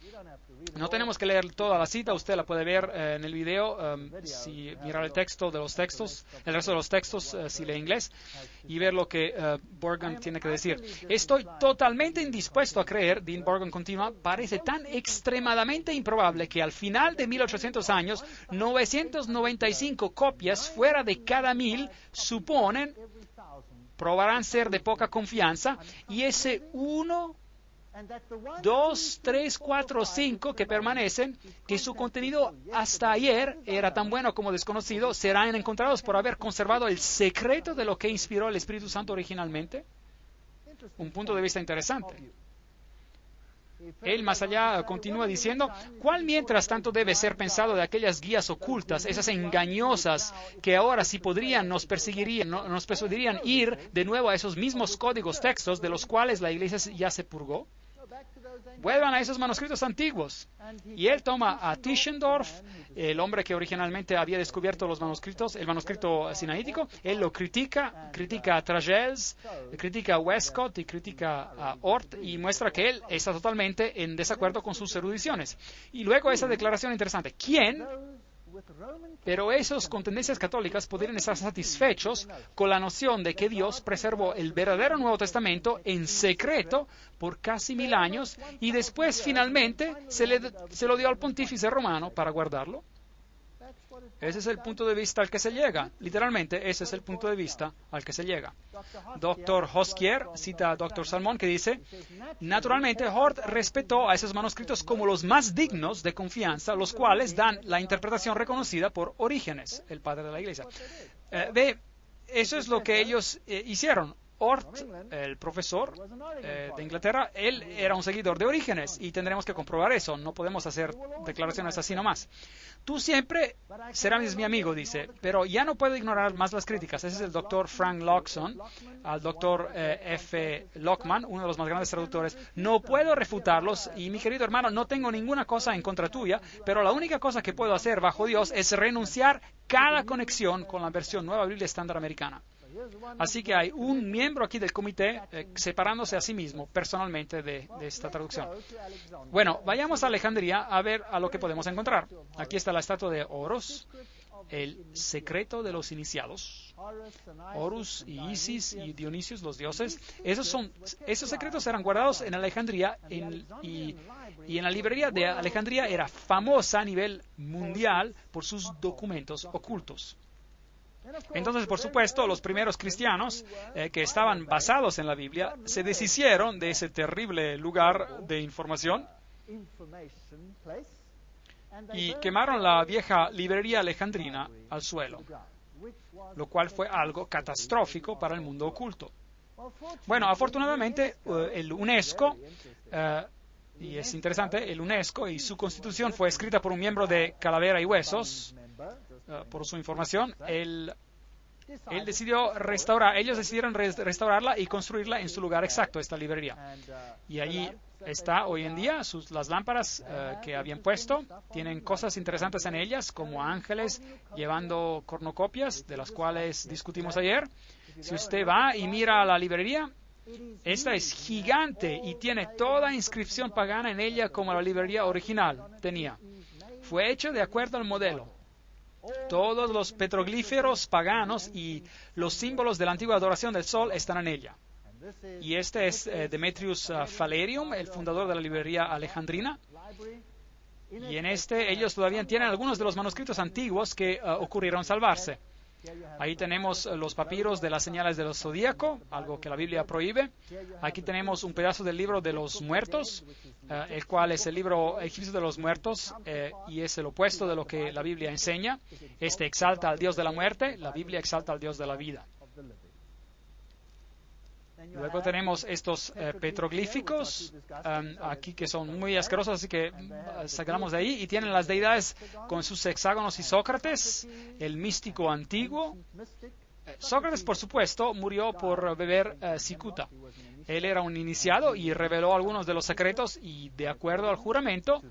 No tenemos que leer toda la cita, usted la puede ver en el video, si mirar el texto de los textos, el resto de los textos, si lee inglés, y ver lo que Burgon tiene que decir. Estoy totalmente indispuesto a creer, Dean Burgon continúa, parece tan extremadamente improbable que al final de 1800 años, 995 copias fuera de cada 1000 probarán ser de poca confianza, y ese 1, 2, 3, 4, 5 que permanecen, que su contenido hasta ayer era tan bueno como desconocido, serán encontrados por haber conservado el secreto de lo que inspiró el Espíritu Santo originalmente. Un punto de vista interesante. Él más allá continúa diciendo, ¿cuál mientras tanto debe ser pensado de aquellas guías ocultas, esas engañosas, que ahora si podrían nos persuadirían ir de nuevo a esos mismos códigos textos de los cuales la iglesia ya se purgó? Vuelvan a esos manuscritos antiguos. Y él toma a Tischendorf, el hombre que originalmente había descubierto los manuscritos, el manuscrito sinaítico, él lo critica a Tragels, critica a Westcott y critica a Hort y muestra que él está totalmente en desacuerdo con sus erudiciones. Y luego esa declaración interesante, ¿quién? Pero esos con tendencias católicas podrían estar satisfechos con la noción de que Dios preservó el verdadero Nuevo Testamento en secreto por casi 1000 años y después finalmente se lo dio al pontífice romano para guardarlo. Ese es el punto de vista al que se llega. Literalmente, ese es el punto de vista al que se llega. Dr. Hoskier cita a Dr. Salmón que dice, naturalmente Hort respetó a esos manuscritos como los más dignos de confianza, los cuales dan la interpretación reconocida por Orígenes, el padre de la Iglesia. Eso es lo que ellos hicieron. Hort, el profesor de Inglaterra, él era un seguidor de Orígenes y tendremos que comprobar eso. No podemos hacer declaraciones así nomás. Tú siempre serás mi amigo, dice, pero ya no puedo ignorar más las críticas. Ese es el doctor Frank Lockson, al doctor F. Lockman, uno de los más grandes traductores. No puedo refutarlos y, mi querido hermano, no tengo ninguna cosa en contra tuya, pero la única cosa que puedo hacer bajo Dios es renunciar cada conexión con la versión Nueva Biblia Estándar Americana. Así que hay un miembro aquí del comité separándose a sí mismo personalmente de esta traducción. Bueno, vayamos a Alejandría a ver a lo que podemos encontrar. Aquí está la estatua de Horus, el secreto de los iniciados. Horus y Isis y Dionisios, los dioses. Esos secretos eran guardados en Alejandría y en la librería de Alejandría era famosa a nivel mundial por sus documentos ocultos. Entonces, por supuesto, los primeros cristianos que estaban basados en la Biblia se deshicieron de ese terrible lugar de información y quemaron la vieja librería alejandrina al suelo, lo cual fue algo catastrófico para el mundo oculto. Bueno, afortunadamente, el UNESCO, y es interesante, el UNESCO y su constitución fue escrita por un miembro de Calavera y Huesos. Por su información, él decidió ellos decidieron restaurarla y construirla en su lugar exacto, esta librería. Y allí está hoy en día las lámparas que habían puesto, tienen cosas interesantes en ellas, como ángeles llevando cornucopias, de las cuales discutimos ayer. Si usted va y mira la librería, esta es gigante y tiene toda inscripción pagana en ella como la librería original tenía. Fue hecho de acuerdo al modelo. Todos los petroglíferos paganos y los símbolos de la antigua adoración del sol están en ella. Y este es Demetrius Phalerium, el fundador de la librería alejandrina. Y en ellos todavía tienen algunos de los manuscritos antiguos que ocurrieron salvarse. Ahí tenemos los papiros de las señales del zodíaco, algo que la Biblia prohíbe. Aquí tenemos un pedazo del libro de los muertos, el cual es el libro egipcio de los muertos y es el opuesto de lo que la Biblia enseña. Este exalta al Dios de la muerte, la Biblia exalta al Dios de la vida. Luego tenemos estos petroglíficos aquí que son muy asquerosos, así que sacamos de ahí. Y tienen las deidades con sus hexágonos y Sócrates, el místico antiguo. Sócrates, por supuesto, murió por beber cicuta. Él era un iniciado y reveló algunos de los secretos y, de acuerdo al juramento,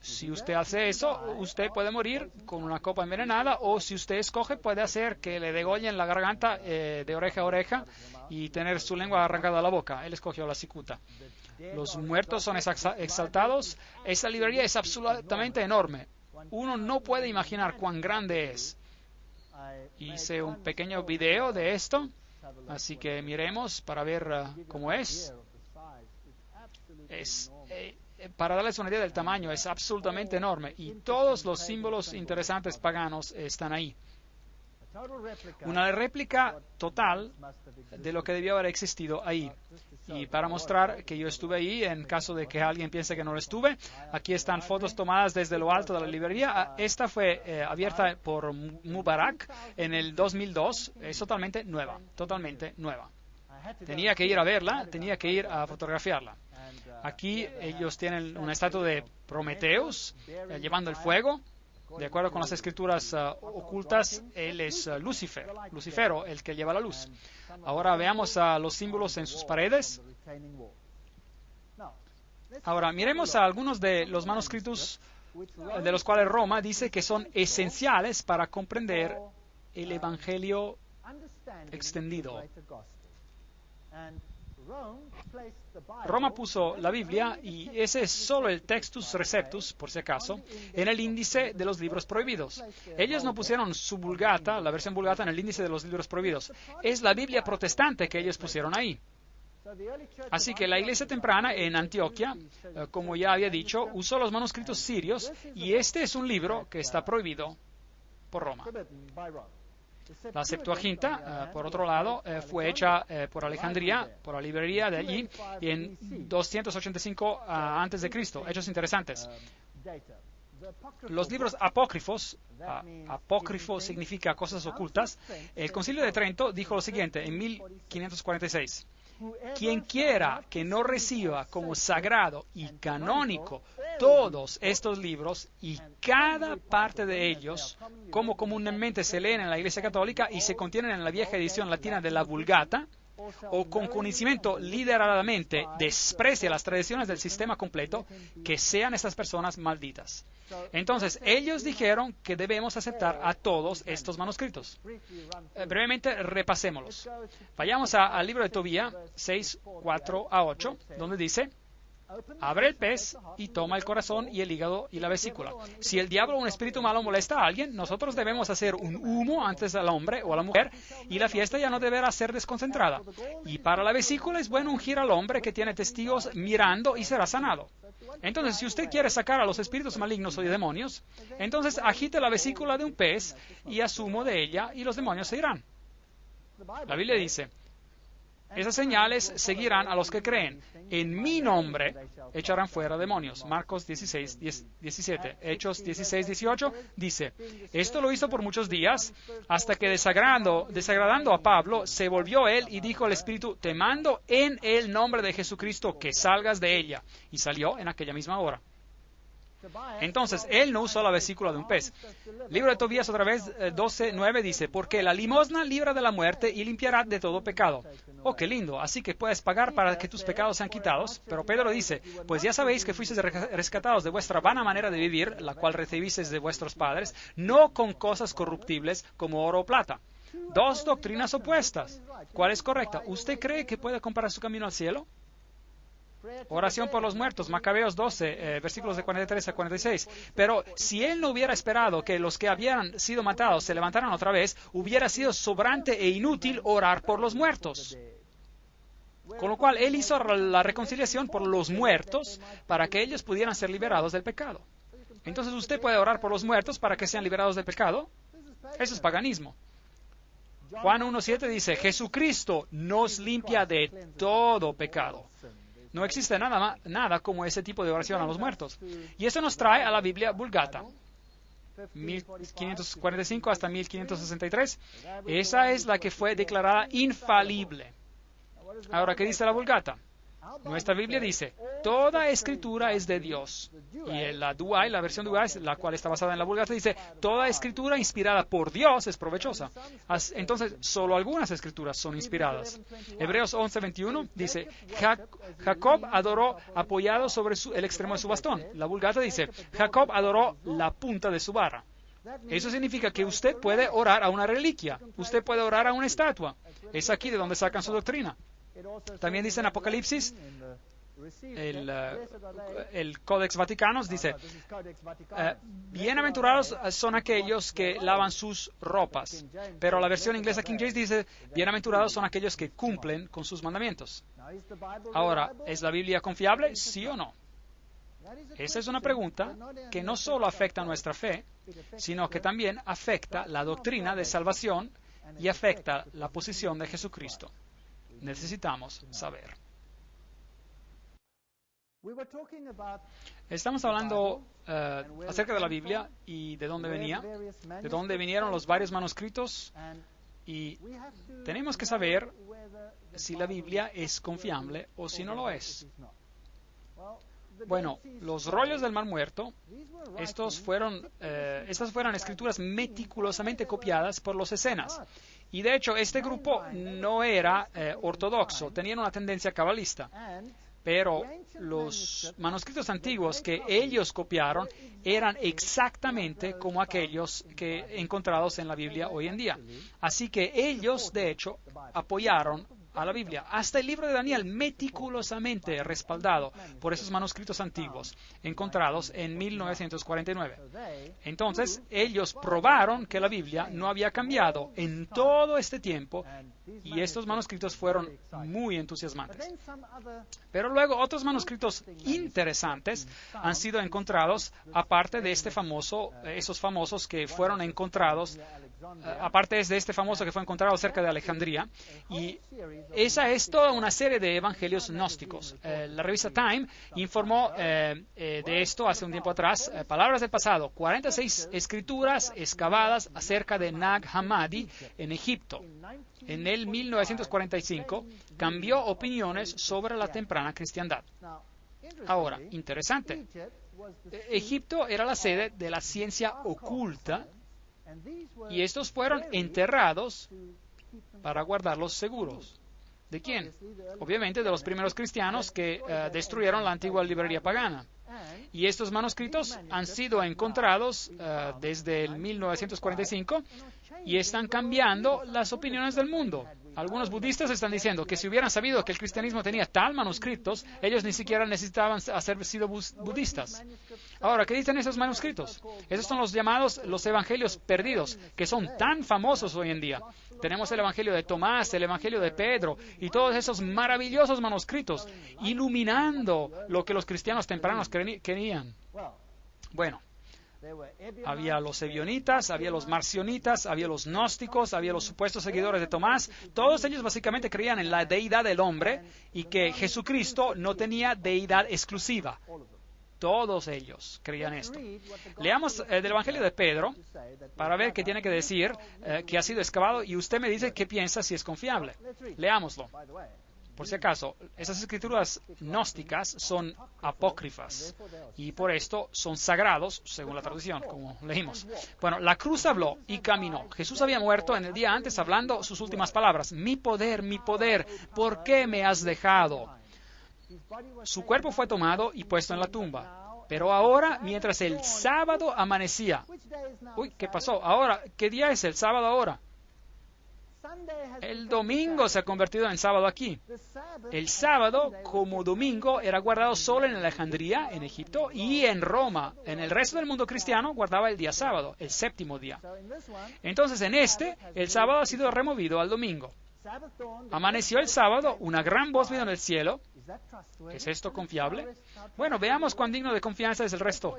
si usted hace eso, usted puede morir con una copa envenenada, o si usted escoge, puede hacer que le degollen la garganta de oreja a oreja y tener su lengua arrancada a la boca. Él escogió la cicuta. Los muertos son exaltados. Esta librería es absolutamente enorme. Uno no puede imaginar cuán grande es. Hice un pequeño video de esto, así que miremos para ver cómo es. Para darles una idea del tamaño, es absolutamente enorme y todos los símbolos interesantes paganos están ahí. Una réplica total de lo que debió haber existido ahí. Y para mostrar que yo estuve ahí, en caso de que alguien piense que no lo estuve, aquí están fotos tomadas desde lo alto de la librería. Esta fue abierta por Mubarak en el 2002. Es totalmente nueva, totalmente nueva. Tenía que ir a verla, tenía que ir a fotografiarla. Aquí ellos tienen una estatua de Prometeus llevando el fuego. De acuerdo con las escrituras ocultas, él es Lucifero, el que lleva la luz. Ahora veamos los símbolos en sus paredes. Ahora miremos a algunos de los manuscritos de los cuales Roma dice que son esenciales para comprender el Evangelio extendido. Roma puso la Biblia, y ese es solo el Textus Receptus, por si acaso, en el índice de los libros prohibidos. Ellos no pusieron su Vulgata, la versión Vulgata, en el índice de los libros prohibidos. Es la Biblia protestante que ellos pusieron ahí. Así que la iglesia temprana en Antioquia, como ya había dicho, usó los manuscritos sirios, y este es un libro que está prohibido por Roma. La Septuaginta, por otro lado, fue hecha por Alejandría, por la librería de allí, en 285 a.C. Hechos interesantes. Los libros apócrifos, apócrifo significa cosas ocultas. El Concilio de Trento dijo lo siguiente en 1546. Quien quiera que no reciba como sagrado y canónico todos estos libros y cada parte de ellos, como comúnmente se leen en la Iglesia Católica y se contienen en la vieja edición latina de la Vulgata, o con conocimiento lideradamente desprecia las tradiciones del sistema completo, que sean estas personas malditas. Entonces, ellos dijeron que debemos aceptar a todos estos manuscritos. Brevemente repasémoslos. Vayamos al libro de Tobías 6, 4 a 8, donde dice: abre el pez y toma el corazón y el hígado y la vesícula. Si el diablo o un espíritu malo molesta a alguien, nosotros debemos hacer un humo antes al hombre o a la mujer, y la fiesta ya no deberá ser desconcentrada. Y para la vesícula es bueno ungir al hombre que tiene testigos mirando y será sanado. Entonces, si usted quiere sacar a los espíritus malignos o demonios, entonces agite la vesícula de un pez y haz humo de ella y los demonios se irán. La Biblia dice: esas señales seguirán a los que creen. En mi nombre echarán fuera demonios. Marcos 16, 17. Hechos 16, 18 dice: esto lo hizo por muchos días, hasta que desagradando a Pablo, se volvió él y dijo al espíritu: te mando en el nombre de Jesucristo que salgas de ella. Y salió en aquella misma hora. Entonces, él no usó la vesícula de un pez. Libro de Tobías, otra vez, 12:9 dice: porque la limosna libra de la muerte y limpiará de todo pecado. Oh, qué lindo. Así que puedes pagar para que tus pecados sean quitados. Pero Pedro dice: pues ya sabéis que fuisteis rescatados de vuestra vana manera de vivir, la cual recibisteis de vuestros padres, no con cosas corruptibles como oro o plata. Dos doctrinas opuestas. ¿Cuál es correcta? ¿Usted cree que puede comparar su camino al cielo? Oración por los muertos, Macabeos 12, versículos de 43 a 46. Pero si él no hubiera esperado que los que habían sido matados se levantaran otra vez, hubiera sido sobrante e inútil orar por los muertos. Con lo cual, él hizo la reconciliación por los muertos para que ellos pudieran ser liberados del pecado. Entonces, ¿usted puede orar por los muertos para que sean liberados del pecado? Eso es paganismo. Juan 1:7 dice: Jesucristo nos limpia de todo pecado. No existe nada como ese tipo de oración a los muertos. Y eso nos trae a la Biblia Vulgata, 1545 hasta 1563. Esa es la que fue declarada infalible. Ahora, ¿qué dice la Vulgata? Nuestra Biblia dice: toda escritura es de Dios. Y la Douay, la versión Douay, la cual está basada en la Vulgata, dice: toda escritura inspirada por Dios es provechosa. Entonces, solo algunas escrituras son inspiradas. Hebreos 11:21 dice: Jacob adoró apoyado sobre el extremo de su bastón. La Vulgata dice: Jacob adoró la punta de su vara. Eso significa que usted puede orar a una reliquia. Usted puede orar a una estatua. Es aquí de donde sacan su doctrina. También dice en Apocalipsis, el Codex Vaticano dice: bienaventurados son aquellos que lavan sus ropas. Pero la versión inglesa King James dice: bienaventurados son aquellos que cumplen con sus mandamientos. Ahora, ¿es la Biblia confiable? ¿Sí o no? Esa es una pregunta que no solo afecta nuestra fe, sino que también afecta la doctrina de salvación y afecta la posición de Jesucristo. Necesitamos saber. Estamos hablando acerca de la Biblia y de dónde venía, de dónde vinieron los varios manuscritos, y tenemos que saber si la Biblia es confiable o si no lo es. Bueno, los rollos del Mar Muerto, estas fueron escrituras meticulosamente copiadas por los escenas. Y de hecho, este grupo no era ortodoxo, tenían una tendencia cabalista. Pero los manuscritos antiguos que ellos copiaron eran exactamente como aquellos encontrados en la Biblia hoy en día. Así que ellos, de hecho, apoyaron a la Biblia. Hasta el libro de Daniel, meticulosamente respaldado por esos manuscritos antiguos, encontrados en 1949. Entonces, ellos probaron que la Biblia no había cambiado en todo este tiempo, y estos manuscritos fueron muy entusiasmantes. Pero luego otros manuscritos interesantes han sido encontrados, aparte de esos famosos que fueron encontrados, aparte de este famoso que fue encontrado cerca de Alejandría, y esa es toda una serie de evangelios gnósticos. La revista Time informó de esto hace un tiempo atrás. Palabras del pasado: 46 escrituras excavadas acerca de Nag Hammadi en Egipto. En el 1945 cambió opiniones sobre la temprana cristiandad. Ahora, interesante. Egipto era la sede de la ciencia oculta, y estos fueron enterrados para guardarlos seguros. ¿De quién? Obviamente de los primeros cristianos que destruyeron la antigua librería pagana. Y estos manuscritos han sido encontrados desde el 1945 y están cambiando las opiniones del mundo. Algunos budistas están diciendo que si hubieran sabido que el cristianismo tenía tal manuscritos, ellos ni siquiera necesitaban haber sido budistas. Ahora, ¿qué dicen esos manuscritos? Esos son los llamados los evangelios perdidos, que son tan famosos hoy en día. Tenemos el evangelio de Tomás, el evangelio de Pedro y todos esos maravillosos manuscritos iluminando lo que los cristianos tempranos querían. Bueno, había los ebionitas, había los marcionitas, había los gnósticos, había los supuestos seguidores de Tomás. Todos ellos básicamente creían en la deidad del hombre y que Jesucristo no tenía deidad exclusiva. Todos ellos creían esto. Leamos del Evangelio de Pedro para ver qué tiene que decir, que ha sido excavado, y usted me dice qué piensa si es confiable. Leámoslo. Por si acaso, esas escrituras gnósticas son apócrifas y por esto son sagrados, según la traducción, como leímos. Bueno, la cruz habló y caminó. Jesús había muerto en el día antes hablando sus últimas palabras. Mi poder, ¿por qué me has dejado? Su cuerpo fue tomado y puesto en la tumba. Pero ahora, mientras el sábado amanecía. Uy, ¿qué pasó? Ahora, ¿qué día es el sábado ahora? El domingo se ha convertido en sábado aquí. El sábado, como domingo, era guardado solo en Alejandría, en Egipto, y en Roma. En el resto del mundo cristiano guardaba el día sábado, el séptimo día. Entonces, en el sábado ha sido removido al domingo. Amaneció el sábado, una gran voz vino del cielo. ¿Es esto confiable? Bueno, veamos cuán digno de confianza es el resto.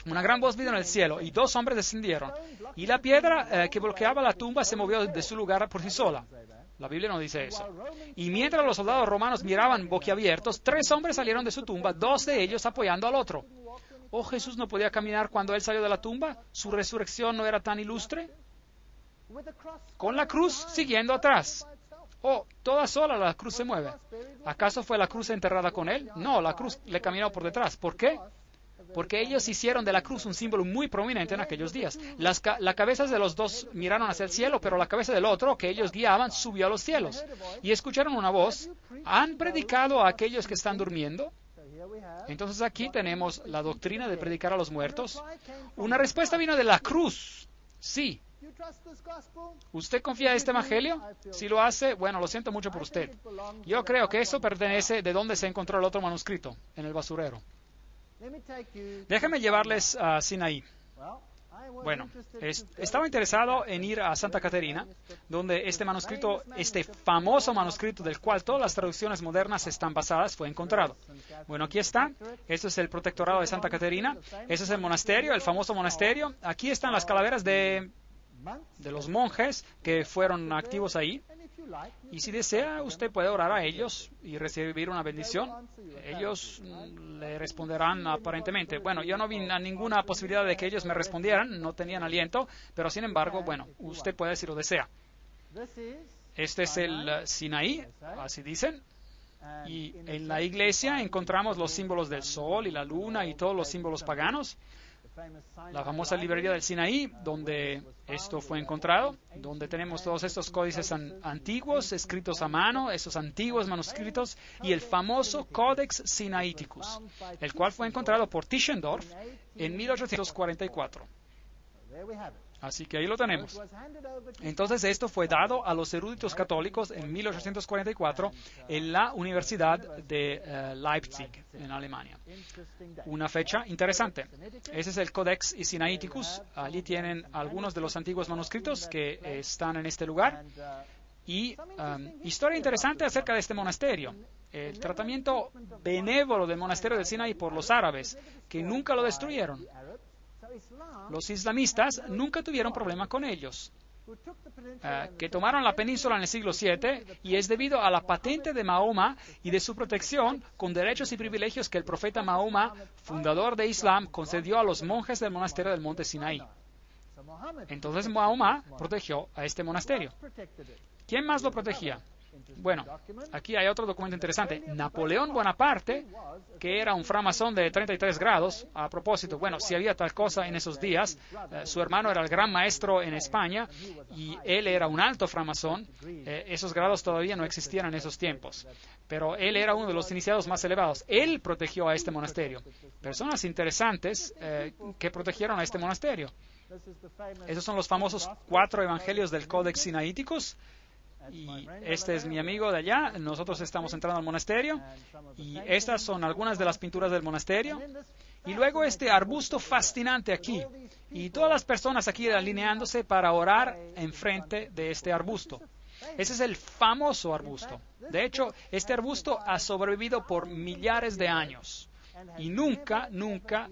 Una gran voz vino del cielo y 2 hombres descendieron. Y la piedra que bloqueaba la tumba se movió de su lugar por sí sola. La Biblia no dice eso. Y mientras los soldados romanos miraban boquiabiertos, 3 hombres salieron de su tumba, 2 de ellos apoyando al otro. ¿Oh, Jesús no podía caminar cuando él salió de la tumba? ¿Su resurrección no era tan ilustre? Con la cruz siguiendo atrás. Oh, toda sola la cruz se mueve. ¿Acaso fue la cruz enterrada con él? No, la cruz le caminó por detrás. ¿Por qué? Porque ellos hicieron de la cruz un símbolo muy prominente en aquellos días. Las cabezas de los 2 miraron hacia el cielo, pero la cabeza del otro, que ellos guiaban, subió a los cielos. Y escucharon una voz: ¿han predicado a aquellos que están durmiendo? Entonces aquí tenemos la doctrina de predicar a los muertos. Una respuesta vino de la cruz. Sí. ¿Usted confía en este evangelio? Si lo hace, bueno, lo siento mucho por usted. Yo creo que eso pertenece de donde se encontró el otro manuscrito, en el basurero. Déjenme llevarles a Sinaí. Bueno, estaba interesado en ir a Santa Caterina, donde este famoso manuscrito del cual todas las traducciones modernas están basadas, fue encontrado. Bueno, aquí está. Este es el protectorado de Santa Caterina. Ese es el monasterio, el famoso monasterio. Aquí están las calaveras de los monjes que fueron activos ahí. Y si desea, usted puede orar a ellos y recibir una bendición. Ellos le responderán aparentemente. Bueno, yo no vi ninguna posibilidad de que ellos me respondieran, no tenían aliento, pero sin embargo, bueno, usted puede si lo desea. Este es el Sinaí, así dicen. Y en la iglesia encontramos los símbolos del sol y la luna y todos los símbolos paganos. La famosa librería del Sinaí, donde esto fue encontrado, donde tenemos todos estos códices antiguos, escritos a mano, esos antiguos manuscritos, y el famoso Codex Sinaiticus, el cual fue encontrado por Tischendorf en 1844. Así que ahí lo tenemos. Entonces esto fue dado a los eruditos católicos en 1844 en la Universidad de Leipzig, en Alemania. Una fecha interesante. Ese es el Codex Sinaiticus. Allí tienen algunos de los antiguos manuscritos que están en este lugar. Y historia interesante acerca de este monasterio. El tratamiento benévolo del monasterio del Sinaí por los árabes, que nunca lo destruyeron. Los islamistas nunca tuvieron problema con ellos, que tomaron la península en el siglo VII, y es debido a la patente de Mahoma y de su protección con derechos y privilegios que el profeta Mahoma, fundador de Islam, concedió a los monjes del monasterio del monte Sinaí. Entonces Mahoma protegió a este monasterio. ¿Quién más lo protegía? Bueno, aquí hay otro documento interesante. Napoleón Bonaparte, que era un framasón de 33 grados, a propósito, bueno, si había tal cosa en esos días, su hermano era el gran maestro en España y él era un alto framasón. Esos grados todavía no existían en esos tiempos, pero él era uno de los iniciados más elevados. Él protegió a este monasterio. Personas interesantes que protegieron a este monasterio. Esos son los famosos 4 evangelios del Codex Sinaíticos. Y este es mi amigo de allá. Nosotros estamos entrando al monasterio y estas son algunas de las pinturas del monasterio. Y luego este arbusto fascinante aquí y todas las personas aquí alineándose para orar enfrente de este arbusto. Ese es el famoso arbusto. De hecho, este arbusto ha sobrevivido por millares de años y nunca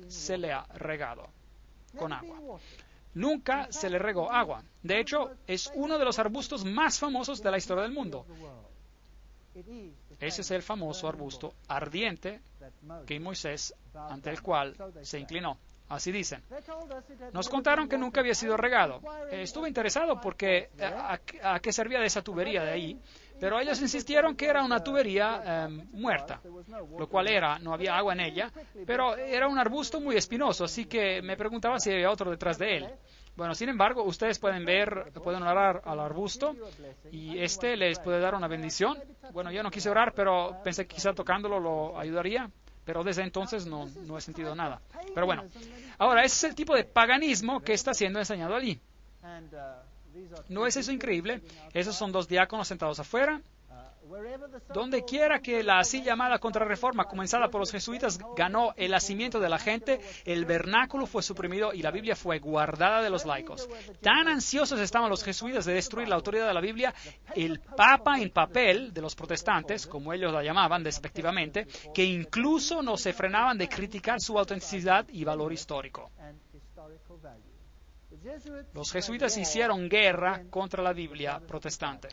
se le ha regado con agua. Nunca se le regó agua. De hecho, es uno de los arbustos más famosos de la historia del mundo. Ese es el famoso arbusto ardiente que Moisés, ante el cual se inclinó. Así dicen. Nos contaron que nunca había sido regado. Estuve interesado porque a qué servía de esa tubería de ahí, pero ellos insistieron que era una tubería muerta, lo cual no había agua en ella, pero era un arbusto muy espinoso, así que me preguntaba si había otro detrás de él. Bueno, sin embargo, ustedes pueden orar al arbusto y este les puede dar una bendición. Bueno, yo no quise orar, pero pensé que quizá tocándolo lo ayudaría. Pero desde entonces no he sentido nada. Pero bueno, ahora ese es el tipo de paganismo que está siendo enseñado allí. ¿No es eso increíble? Esos son 2 diáconos sentados afuera. Donde quiera que la así llamada contrarreforma comenzada por los jesuitas ganó el hacimiento de la gente, el vernáculo fue suprimido y la Biblia fue guardada de los laicos. Tan ansiosos estaban los jesuitas de destruir la autoridad de la Biblia, el Papa en papel de los protestantes, como ellos la llamaban despectivamente, que incluso no se frenaban de criticar su autenticidad y valor histórico. Los jesuitas hicieron guerra contra la Biblia protestante.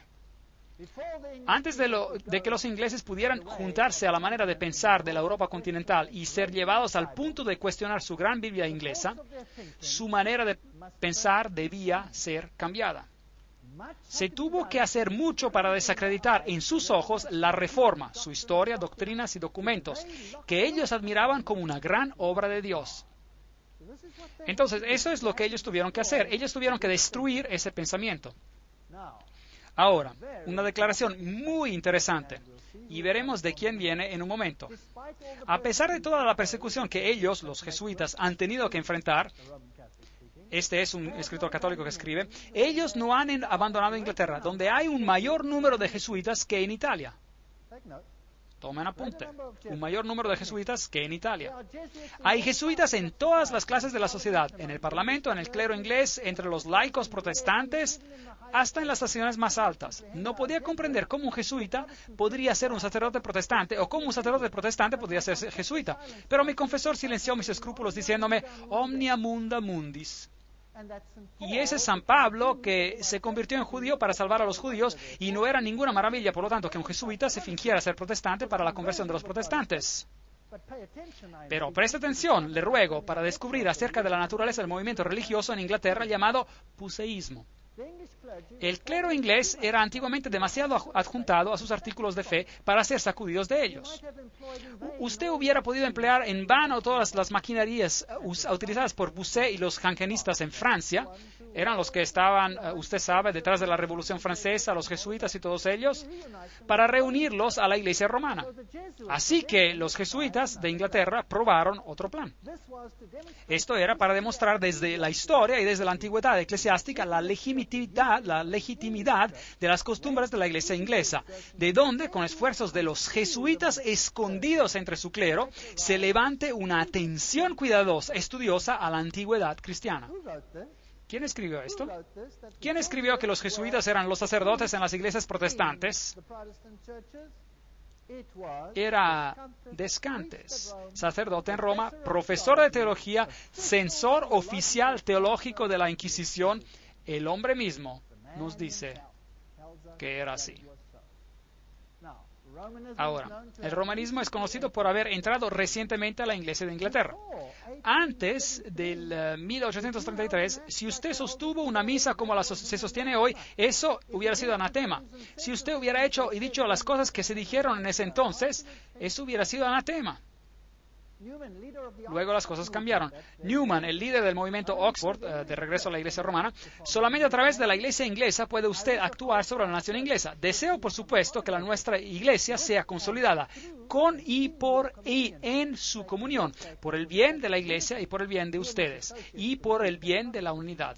Antes de que los ingleses pudieran juntarse a la manera de pensar de la Europa continental y ser llevados al punto de cuestionar su gran Biblia inglesa, su manera de pensar debía ser cambiada. Se tuvo que hacer mucho para desacreditar en sus ojos la Reforma, su historia, doctrinas y documentos, que ellos admiraban como una gran obra de Dios. Entonces, eso es lo que ellos tuvieron que hacer. Ellos tuvieron que destruir ese pensamiento. Ahora, una declaración muy interesante, y veremos de quién viene en un momento. A pesar de toda la persecución que ellos, los jesuitas, han tenido que enfrentar, este es un escritor católico que escribe, ellos no han abandonado Inglaterra, donde hay un mayor número de jesuitas que en Italia. Tomen apunte. Un mayor número de jesuitas que en Italia. Hay jesuitas en todas las clases de la sociedad, en el parlamento, en el clero inglés, entre los laicos protestantes, hasta en las estaciones más altas. No podía comprender cómo un jesuita podría ser un sacerdote protestante o cómo un sacerdote protestante podría ser jesuita. Pero mi confesor silenció mis escrúpulos diciéndome, omnia munda mundis. Y ese es San Pablo, que se convirtió en judío para salvar a los judíos, y no era ninguna maravilla, por lo tanto, que un jesuita se fingiera ser protestante para la conversión de los protestantes. Pero preste atención, le ruego, para descubrir acerca de la naturaleza del movimiento religioso en Inglaterra llamado puseísmo. El clero inglés era antiguamente demasiado adjuntado a sus artículos de fe para ser sacudidos de ellos. Usted hubiera podido emplear en vano todas las maquinarias utilizadas por Bossuet y los jansenistas en Francia. Eran los que estaban, usted sabe, detrás de la Revolución Francesa, los jesuitas y todos ellos, para reunirlos a la Iglesia romana. Así que los jesuitas de Inglaterra probaron otro plan. Esto era para demostrar desde la historia y desde la antigüedad eclesiástica la legitimidad de las costumbres de la Iglesia inglesa, de donde, con esfuerzos de los jesuitas escondidos entre su clero, se levante una atención cuidadosa, estudiosa a la antigüedad cristiana. ¿Quién escribió esto? ¿Quién escribió que los jesuitas eran los sacerdotes en las iglesias protestantes? Era Descantes, sacerdote en Roma, profesor de teología, censor oficial teológico de la Inquisición. El hombre mismo nos dice que era así. Ahora, el romanismo es conocido por haber entrado recientemente a la Iglesia de Inglaterra. Antes del 1833, si usted sostuvo una misa como se sostiene hoy, eso hubiera sido anatema. Si usted hubiera hecho y dicho las cosas que se dijeron en ese entonces, eso hubiera sido anatema. Luego las cosas cambiaron. Newman, el líder del movimiento Oxford, de regreso a la iglesia romana, solamente a través de la iglesia inglesa puede usted actuar sobre la nación inglesa. Deseo, por supuesto, que nuestra iglesia sea consolidada con y por y en su comunión, por el bien de la iglesia y por el bien de ustedes, y por el bien de la unidad.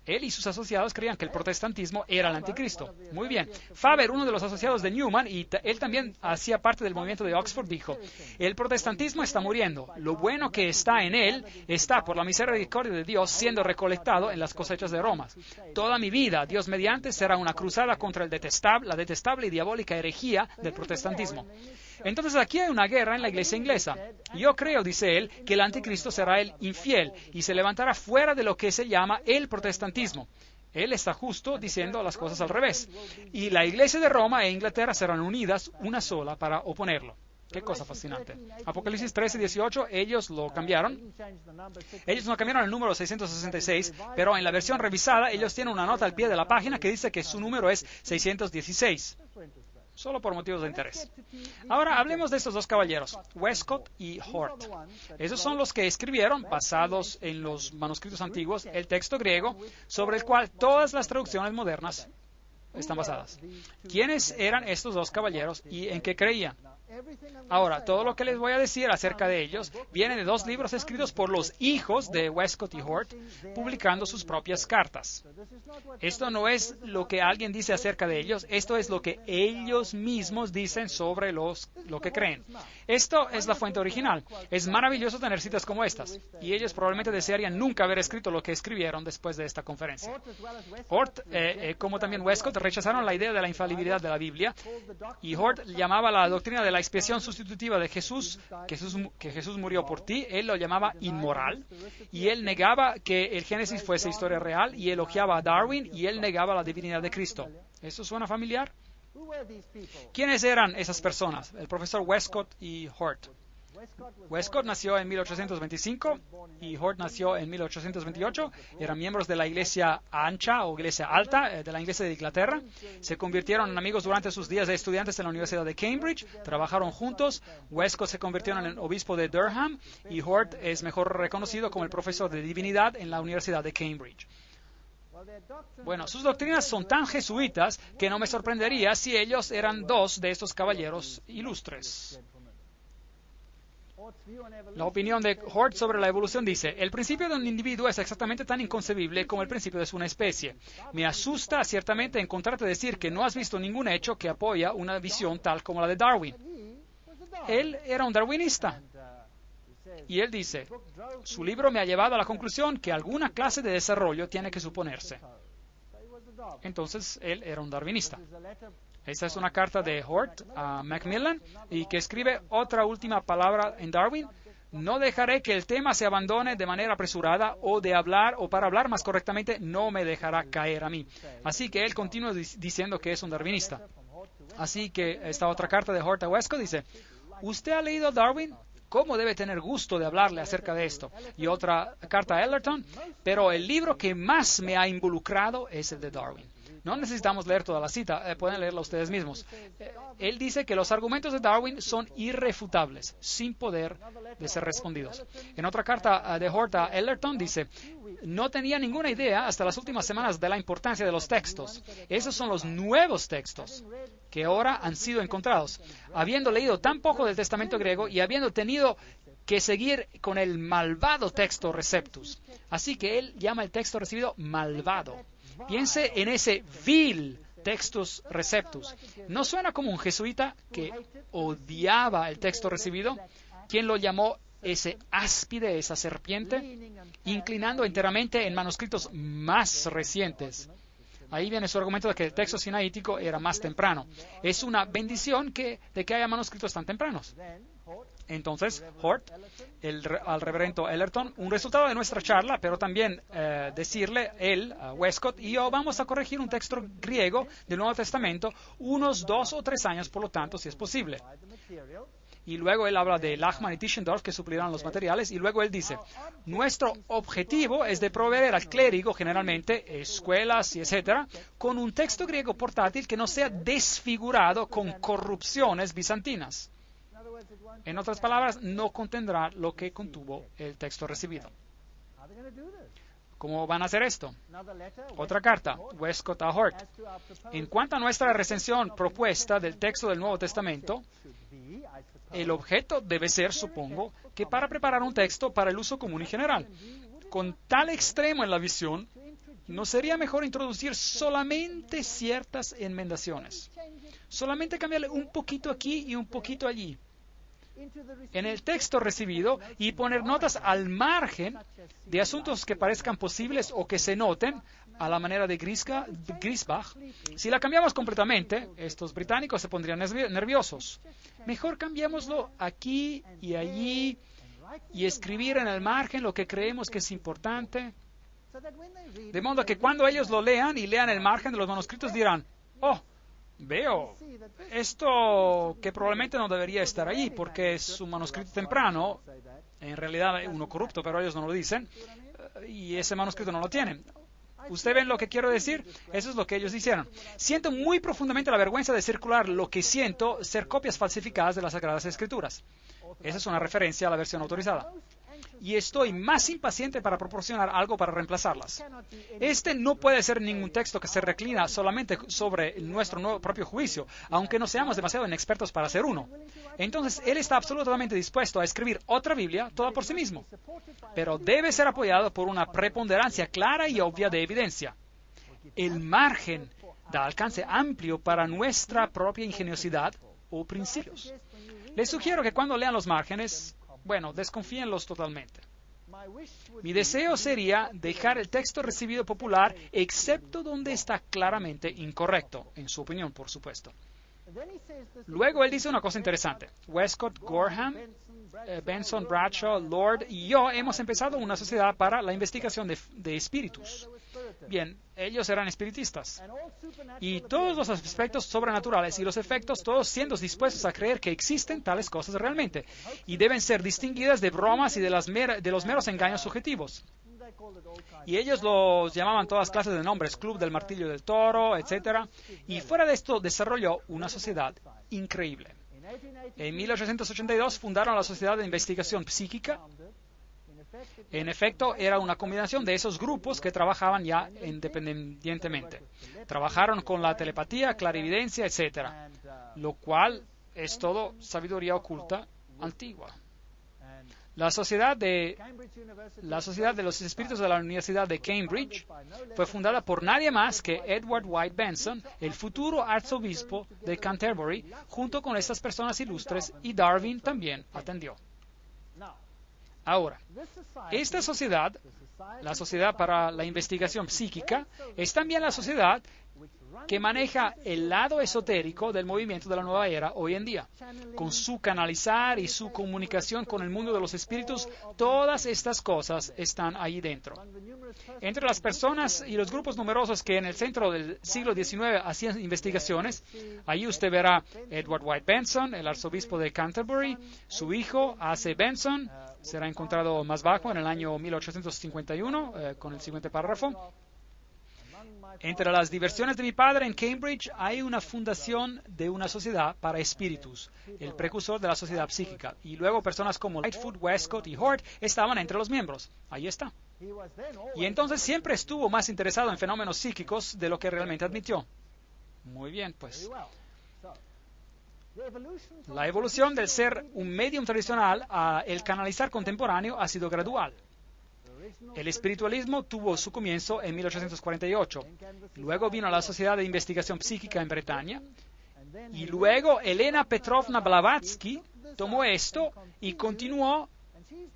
Él y sus asociados creían que el protestantismo era el anticristo. Muy bien. Faber, uno de los asociados de Newman, y él también hacía parte del movimiento de Oxford, dijo, el protestantismo está muriendo. Lo bueno que está en él está, por la misericordia de Dios, siendo recolectado en las cosechas de Roma. Toda mi vida, Dios mediante, será una cruzada contra la detestable y diabólica herejía del protestantismo. Entonces aquí hay una guerra en la iglesia inglesa. Yo creo, dice él, que el anticristo será el infiel y se levantará fuera de lo que se llama el protestantismo. Él está justo diciendo las cosas al revés. Y la iglesia de Roma e Inglaterra serán unidas una sola para oponerlo. Qué cosa fascinante. Apocalipsis 13:18, ellos lo cambiaron. Ellos no cambiaron el número 666, pero en la versión revisada ellos tienen una nota al pie de la página que dice que su número es 616. Solo por motivos de interés. Ahora hablemos de estos dos caballeros, Westcott y Hort. Esos son los que escribieron, basados en los manuscritos antiguos, el texto griego sobre el cual todas las traducciones modernas están basadas. ¿Quiénes eran estos dos caballeros y en qué creían? Ahora, todo lo que les voy a decir acerca de ellos viene de dos libros escritos por los hijos de Westcott y Hort, publicando sus propias cartas. Esto no es lo que alguien dice acerca de ellos, esto es lo que ellos mismos dicen sobre lo que creen. Esto es la fuente original. Es maravilloso tener citas como estas, y ellos probablemente desearían nunca haber escrito lo que escribieron después de esta conferencia. Hort, como también Westcott, rechazaron la idea de la infalibilidad de la Biblia, y Hort llamaba la doctrina de la expiación sustitutiva de Jesús, que Jesús murió por ti, él lo llamaba inmoral, y él negaba que el Génesis fuese historia real, y elogiaba a Darwin, y él negaba la divinidad de Cristo. ¿Eso suena familiar? ¿Quiénes eran esas personas? El profesor Westcott y Hort. Westcott nació en 1825 y Hort nació en 1828. Eran miembros de la iglesia ancha o iglesia alta de la iglesia de Inglaterra. Se convirtieron en amigos durante sus días de estudiantes en la Universidad de Cambridge. Trabajaron juntos. Westcott se convirtió en el obispo de Durham y Hort es mejor reconocido como el profesor de divinidad en la Universidad de Cambridge. Bueno, sus doctrinas son tan jesuitas que no me sorprendería si ellos eran dos de estos caballeros ilustres. La opinión de Hort sobre la evolución dice, el principio de un individuo es exactamente tan inconcebible como el principio de una especie. Me asusta ciertamente encontrarte decir que no has visto ningún hecho que apoya una visión tal como la de Darwin. Él era un darwinista. Y él dice, su libro me ha llevado a la conclusión que alguna clase de desarrollo tiene que suponerse. Entonces, él era un darwinista. Esta es una carta de Hort a Macmillan y que escribe otra última palabra en Darwin. No dejaré que el tema se abandone de manera apresurada o para hablar más correctamente, no me dejará caer a mí. Así que él continúa diciendo que es un darwinista. Así que esta otra carta de Hort a Westcott dice, ¿usted ha leído Darwin? ¿Cómo debe tener gusto de hablarle acerca de esto? Y otra carta a Ellerton, pero el libro que más me ha involucrado es el de Darwin. No necesitamos leer toda la cita, pueden leerla ustedes mismos. Él dice que los argumentos de Darwin son irrefutables, sin poder de ser respondidos. En otra carta de Hort a Ellerton dice, no tenía ninguna idea hasta las últimas semanas de la importancia de los textos. Esos son los nuevos textos que ahora han sido encontrados. Habiendo leído tan poco del Testamento griego y habiendo tenido que seguir con el malvado texto Receptus. Así que él llama el texto recibido malvado. Piense en ese vil Textus Receptus. ¿No suena como un jesuita que odiaba el texto recibido? ¿Quién lo llamó ese áspide, esa serpiente? Inclinando enteramente en manuscritos más recientes. Ahí viene su argumento de que el texto sinaítico era más temprano. Es una bendición de que haya manuscritos tan tempranos. Entonces, Hort, al reverendo Ellerton, un resultado de nuestra charla, pero también decirle, él, Westcott y yo vamos a corregir un texto griego del Nuevo Testamento unos 2 o 3 años, por lo tanto, si es posible. Y luego él habla de Lachman y Tischendorf, que suplirán los materiales, y luego él dice, nuestro objetivo es de proveer al clérigo, generalmente, escuelas y etcétera, con un texto griego portátil que no sea desfigurado con corrupciones bizantinas. En otras palabras, no contendrá lo que contuvo el texto recibido. ¿Cómo van a hacer esto? Otra carta, Westcott a Hort. En cuanto a nuestra recensión propuesta del texto del Nuevo Testamento, el objeto debe ser, supongo, que para preparar un texto para el uso común y general, con tal extremo en la visión, ¿no sería mejor introducir solamente ciertas enmendaciones? Solamente cambiarle un poquito aquí y un poquito allí en el texto recibido y poner notas al margen de asuntos que parezcan posibles o que se noten a la manera de Griesbach. Si la cambiamos completamente, estos británicos se pondrían nerviosos. Mejor cambiémoslo aquí y allí y escribir en el margen lo que creemos que es importante, de modo que cuando ellos lo lean y lean el margen de los manuscritos dirán, oh, veo esto que probablemente no debería estar allí porque es un manuscrito temprano, en realidad uno corrupto, pero ellos no lo dicen, y ese manuscrito no lo tienen. ¿Usted ven lo que quiero decir? Eso es lo que ellos hicieron. Siento muy profundamente la vergüenza de circular lo que siento ser copias falsificadas de las Sagradas Escrituras. Esa es una referencia a la versión autorizada. Y estoy más impaciente para proporcionar algo para reemplazarlas. Este no puede ser ningún texto que se reclina solamente sobre nuestro propio juicio, aunque no seamos demasiado inexpertos para hacer uno. Entonces, él está absolutamente dispuesto a escribir otra Biblia toda por sí mismo, pero debe ser apoyado por una preponderancia clara y obvia de evidencia. El margen da alcance amplio para nuestra propia ingeniosidad o principios. Les sugiero que cuando lean los márgenes, desconfíenlos totalmente. Mi deseo sería dejar el texto recibido popular, excepto donde está claramente incorrecto, en su opinión, por supuesto. Luego él dice una cosa interesante. Westcott, Gorham, Benson, Bradshaw, Lord y yo hemos empezado una sociedad para la investigación de espíritus. Bien, ellos eran espiritistas. Y todos los aspectos sobrenaturales y los efectos, todos siendo dispuestos a creer que existen tales cosas realmente, y deben ser distinguidas de bromas y de los meros engaños subjetivos. Y ellos los llamaban todas clases de nombres, Club del Martillo del Toro, etc. Y fuera de esto desarrolló una sociedad increíble. En 1882 fundaron la Sociedad de Investigación Psíquica. En efecto, era una combinación de esos grupos que trabajaban ya independientemente. Trabajaron con la telepatía, clarividencia, etc. Lo cual es todo sabiduría oculta antigua. La Sociedad de los Espíritus de la Universidad de Cambridge fue fundada por nadie más que Edward White Benson, el futuro arzobispo de Canterbury, junto con estas personas ilustres, y Darwin también atendió. Ahora, esta sociedad, la Sociedad para la Investigación Psíquica, es también la sociedad que maneja el lado esotérico del movimiento de la nueva era hoy en día. Con su canalizar y su comunicación con el mundo de los espíritus, todas estas cosas están ahí dentro. Entre las personas y los grupos numerosos que en el centro del siglo XIX hacían investigaciones, ahí usted verá Edward White Benson, el arzobispo de Canterbury, su hijo A.C. Benson, será encontrado más bajo en el año 1851, con el siguiente párrafo. Entre las diversiones de mi padre en Cambridge hay una fundación de una sociedad para espíritus, el precursor de la sociedad psíquica, y luego personas como Lightfoot, Westcott y Hort estaban entre los miembros. Ahí está. Y entonces siempre estuvo más interesado en fenómenos psíquicos de lo que realmente admitió. Muy bien, pues. La evolución del ser un medium tradicional a el canalizar contemporáneo ha sido gradual. El espiritualismo tuvo su comienzo en 1848. Luego vino la Sociedad de Investigación Psíquica en Bretaña. Y luego Elena Petrovna Blavatsky tomó esto y continuó.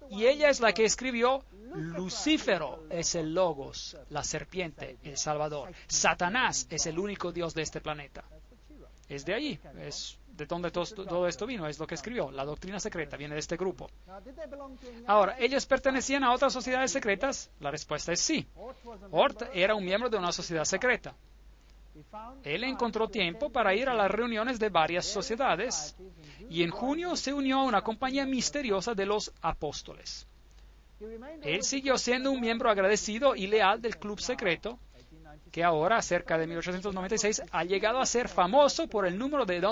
Y ella es la que escribió: Lucífero es el Logos, la serpiente, el Salvador. Satanás es el único Dios de este planeta. Es de allí, es de dónde todo esto vino, es lo que escribió. La doctrina secreta viene de este grupo. Ahora, ¿ellos pertenecían a otras sociedades secretas? La respuesta es sí. Oort era un miembro de una sociedad secreta. Él encontró tiempo para ir a las reuniones de varias sociedades y en junio se unió a una compañía misteriosa de los apóstoles. Él siguió siendo un miembro agradecido y leal del club secreto, que ahora, cerca de 1896, ha llegado a ser famoso por el número de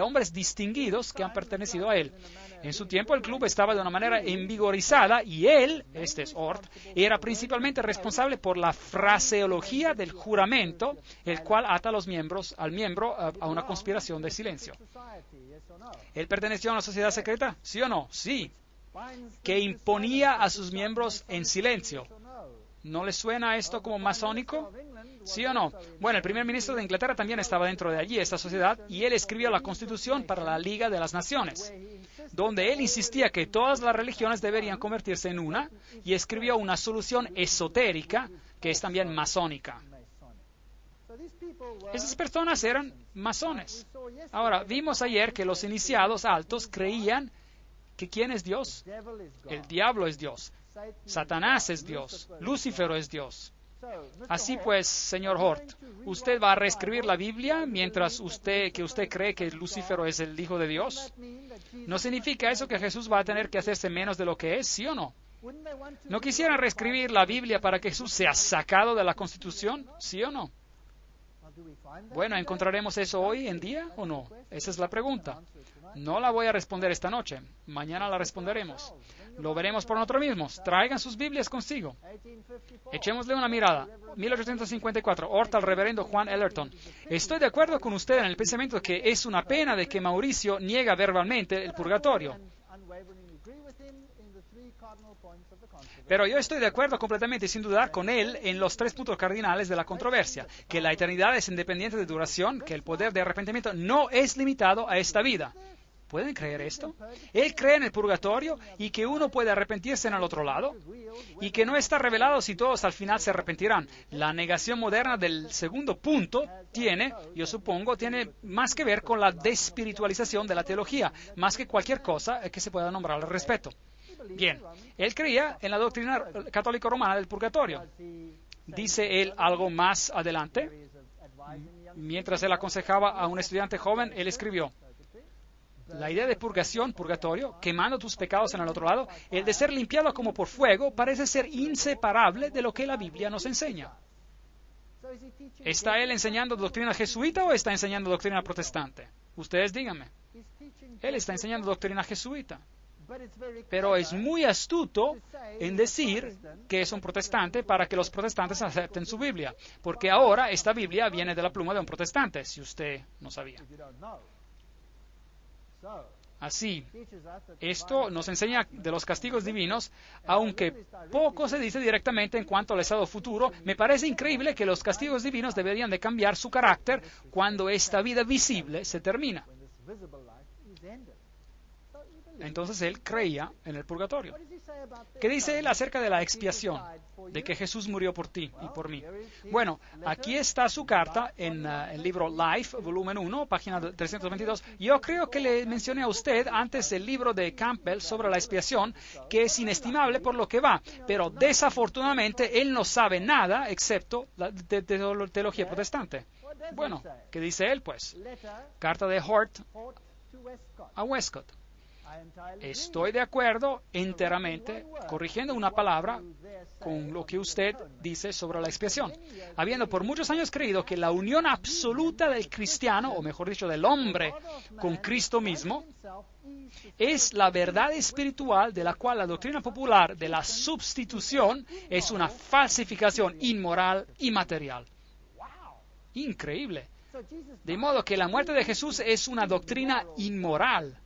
hombres distinguidos que han pertenecido a él. En su tiempo el club estaba de una manera envigorizada y él, este es Oort, era principalmente responsable por la fraseología del juramento, el cual ata al miembro a una conspiración de silencio. ¿Él perteneció a una sociedad secreta? ¿Sí o no? Sí. Que imponía a sus miembros en silencio. ¿No les suena esto como masónico? ¿Sí o no? Bueno, el primer ministro de Inglaterra también estaba dentro de allí, esta sociedad, y él escribió la Constitución para la Liga de las Naciones, donde él insistía que todas las religiones deberían convertirse en una, y escribió una solución esotérica, que es también masónica. Esas personas eran masones. Ahora, vimos ayer que los iniciados altos creían que ¿quién es Dios? El diablo es Dios. Satanás es Dios. Lucifer es Dios. Así pues, señor Oort, ¿usted va a reescribir la Biblia mientras usted cree que Lucifer es el Hijo de Dios? ¿No significa eso que Jesús va a tener que hacerse menos de lo que es, sí o no? ¿No quisieran reescribir la Biblia para que Jesús sea sacado de la Constitución, sí o no? Bueno, ¿encontraremos eso hoy en día o no? Esa es la pregunta. No la voy a responder esta noche. Mañana la responderemos. Lo veremos por nosotros mismos. Traigan sus Biblias consigo. Echémosle una mirada. 1854. Oort al reverendo Juan Ellerton. Estoy de acuerdo con usted en el pensamiento que es una pena de que Mauricio niega verbalmente el purgatorio. Pero yo estoy de acuerdo completamente y sin dudar con él en los 3 puntos cardinales de la controversia, que la eternidad es independiente de duración, que el poder de arrepentimiento no es limitado a esta vida. ¿Pueden creer esto? Él cree en el purgatorio y que uno puede arrepentirse en el otro lado y que no está revelado si todos al final se arrepentirán. La negación moderna del segundo punto tiene más que ver con la despiritualización de la teología, más que cualquier cosa que se pueda nombrar al respecto. Bien, él creía en la doctrina católica romana del purgatorio. Dice él algo más adelante. Mientras él aconsejaba a un estudiante joven, él escribió: la idea de purgación, purgatorio, quemando tus pecados en el otro lado, el de ser limpiado como por fuego, parece ser inseparable de lo que la Biblia nos enseña. ¿Está él enseñando doctrina jesuita o está enseñando doctrina protestante? Ustedes díganme. Él está enseñando doctrina jesuita. Pero es muy astuto en decir que es un protestante para que los protestantes acepten su Biblia, porque ahora esta Biblia viene de la pluma de un protestante, si usted no sabía. Así, esto nos enseña de los castigos divinos, aunque poco se dice directamente en cuanto al estado futuro. Me parece increíble que los castigos divinos deberían de cambiar su carácter cuando esta vida visible se termina. Entonces él creía en el purgatorio. ¿Qué dice él acerca de la expiación? De que Jesús murió por ti y por mí. Bueno, aquí está su carta en el libro Life, volumen 1, página 322. Yo creo que le mencioné a usted antes el libro de Campbell sobre la expiación, que es inestimable por lo que va, pero desafortunadamente él no sabe nada excepto de teología protestante. Bueno, ¿qué dice él pues? Carta de Oort a Westcott. Estoy de acuerdo enteramente, corrigiendo una palabra, con lo que usted dice sobre la expiación. Habiendo por muchos años creído que la unión absoluta del cristiano, o mejor dicho, del hombre con Cristo mismo, es la verdad espiritual de la cual la doctrina popular de la sustitución es una falsificación inmoral y material. Increíble. De modo que la muerte de Jesús es una doctrina inmoral.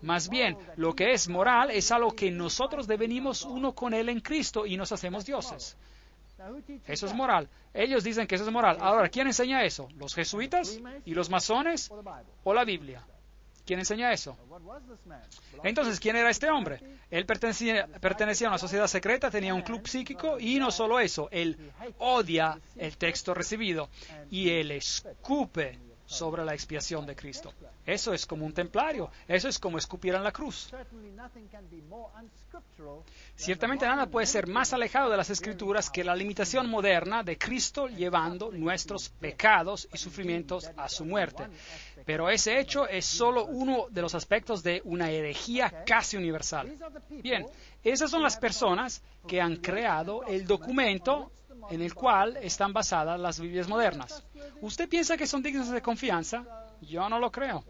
Más bien, lo que es moral es algo que nosotros devenimos uno con Él en Cristo y nos hacemos dioses. Eso es moral. Ellos dicen que eso es moral. Ahora, ¿quién enseña eso? ¿Los jesuitas y los masones o la Biblia? ¿Quién enseña eso? Entonces, ¿quién era este hombre? Él pertenecía a una sociedad secreta, tenía un club psíquico y no solo eso, él odia el texto recibido y él escupe sobre la expiación de Cristo. Eso es como un templario. Eso es como escupir en la cruz. Ciertamente nada puede ser más alejado de las Escrituras que la limitación moderna de Cristo llevando nuestros pecados y sufrimientos a su muerte. Pero ese hecho es solo uno de los aspectos de una herejía casi universal. Bien, esas son las personas que han creado el documento en el cual están basadas las Biblias modernas. ¿Usted piensa que son dignas de confianza? Yo no lo creo.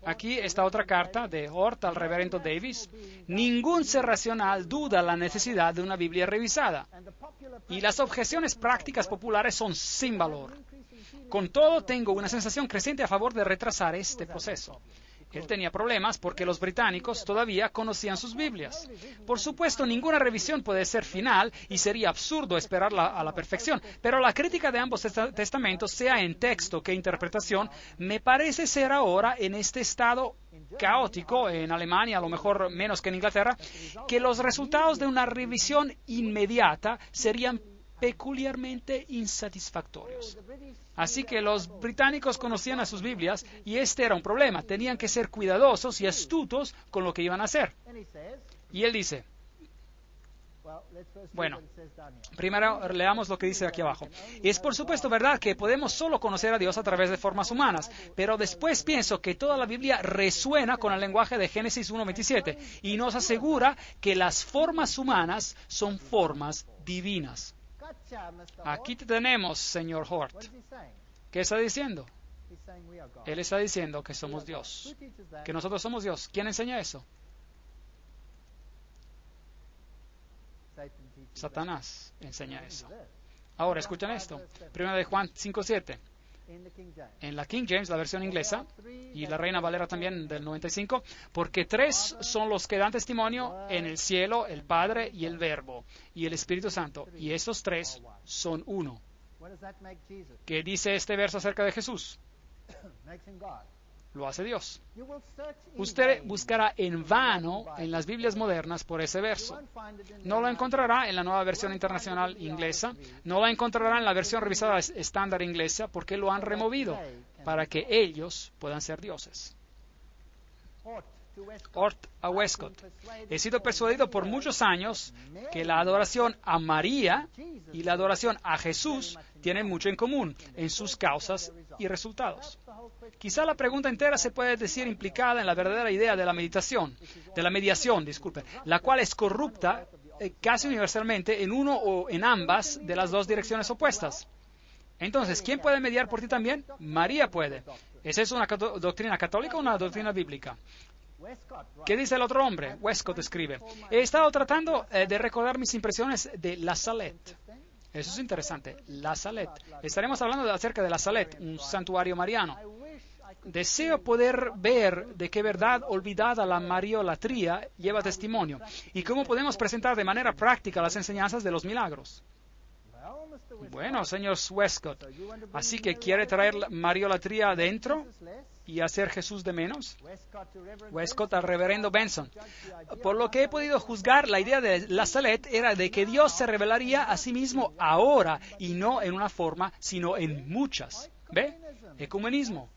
Aquí está otra carta de Hort al reverendo Davis. Ningún ser racional duda la necesidad de una Biblia revisada. Y las objeciones prácticas populares son sin valor. Con todo, tengo una sensación creciente a favor de retrasar este proceso. Él tenía problemas porque los británicos todavía conocían sus Biblias. Por supuesto, ninguna revisión puede ser final y sería absurdo esperarla a la perfección, pero la crítica de ambos testamentos, sea en texto que interpretación, me parece ser ahora en este estado caótico, en Alemania, a lo mejor menos que en Inglaterra, que los resultados de una revisión inmediata serían peculiarmente insatisfactorios. Así que los británicos conocían a sus Biblias y este era un problema. Tenían que ser cuidadosos y astutos con lo que iban a hacer. Y él dice, bueno, primero leamos lo que dice aquí abajo. Es por supuesto verdad que podemos solo conocer a Dios a través de formas humanas, pero después pienso que toda la Biblia resuena con el lenguaje de Génesis 1:27 y nos asegura que las formas humanas son formas divinas. Aquí te tenemos, señor Hort. ¿Qué está diciendo? Él está diciendo que somos Dios, que nosotros somos Dios. ¿Quién enseña eso? Satanás enseña eso. Ahora, escuchen esto. 1 de Juan 5:7. En la King James, la versión inglesa, y la Reina Valera también del 95, porque tres son los que dan testimonio en el cielo, el Padre y el Verbo, y el Espíritu Santo, y esos tres son uno. ¿Qué dice este verso acerca de Jesús? Lo hace Dios. Usted buscará en vano en las Biblias modernas por ese verso. No lo encontrará en la nueva versión internacional inglesa, no lo encontrará en la versión revisada estándar inglesa, porque lo han removido para que ellos puedan ser dioses. Hort a Westcott. He sido persuadido por muchos años que la adoración a María y la adoración a Jesús tienen mucho en común en sus causas y resultados. Quizá la pregunta entera se puede decir implicada en la verdadera idea de la mediación, la cual es corrupta casi universalmente en uno o en ambas de las dos direcciones opuestas. Entonces, ¿quién puede mediar por ti también? María puede. ¿Es eso una doctrina católica o una doctrina bíblica? ¿Qué dice el otro hombre? Westcott escribe: he estado tratando de recordar mis impresiones de La Salette. Eso es interesante. La Salette. Estaremos hablando acerca de La Salette, un santuario mariano. Deseo poder ver de qué verdad olvidada la mariolatría lleva testimonio y cómo podemos presentar de manera práctica las enseñanzas de los milagros. Bueno, señor Westcott, ¿así que quiere traer la mariolatría adentro y hacer Jesús de menos? Westcott al reverendo Benson. Por lo que he podido juzgar, la idea de La Salette era de que Dios se revelaría a sí mismo ahora y no en una forma, sino en muchas. ¿Ve? Ecumenismo.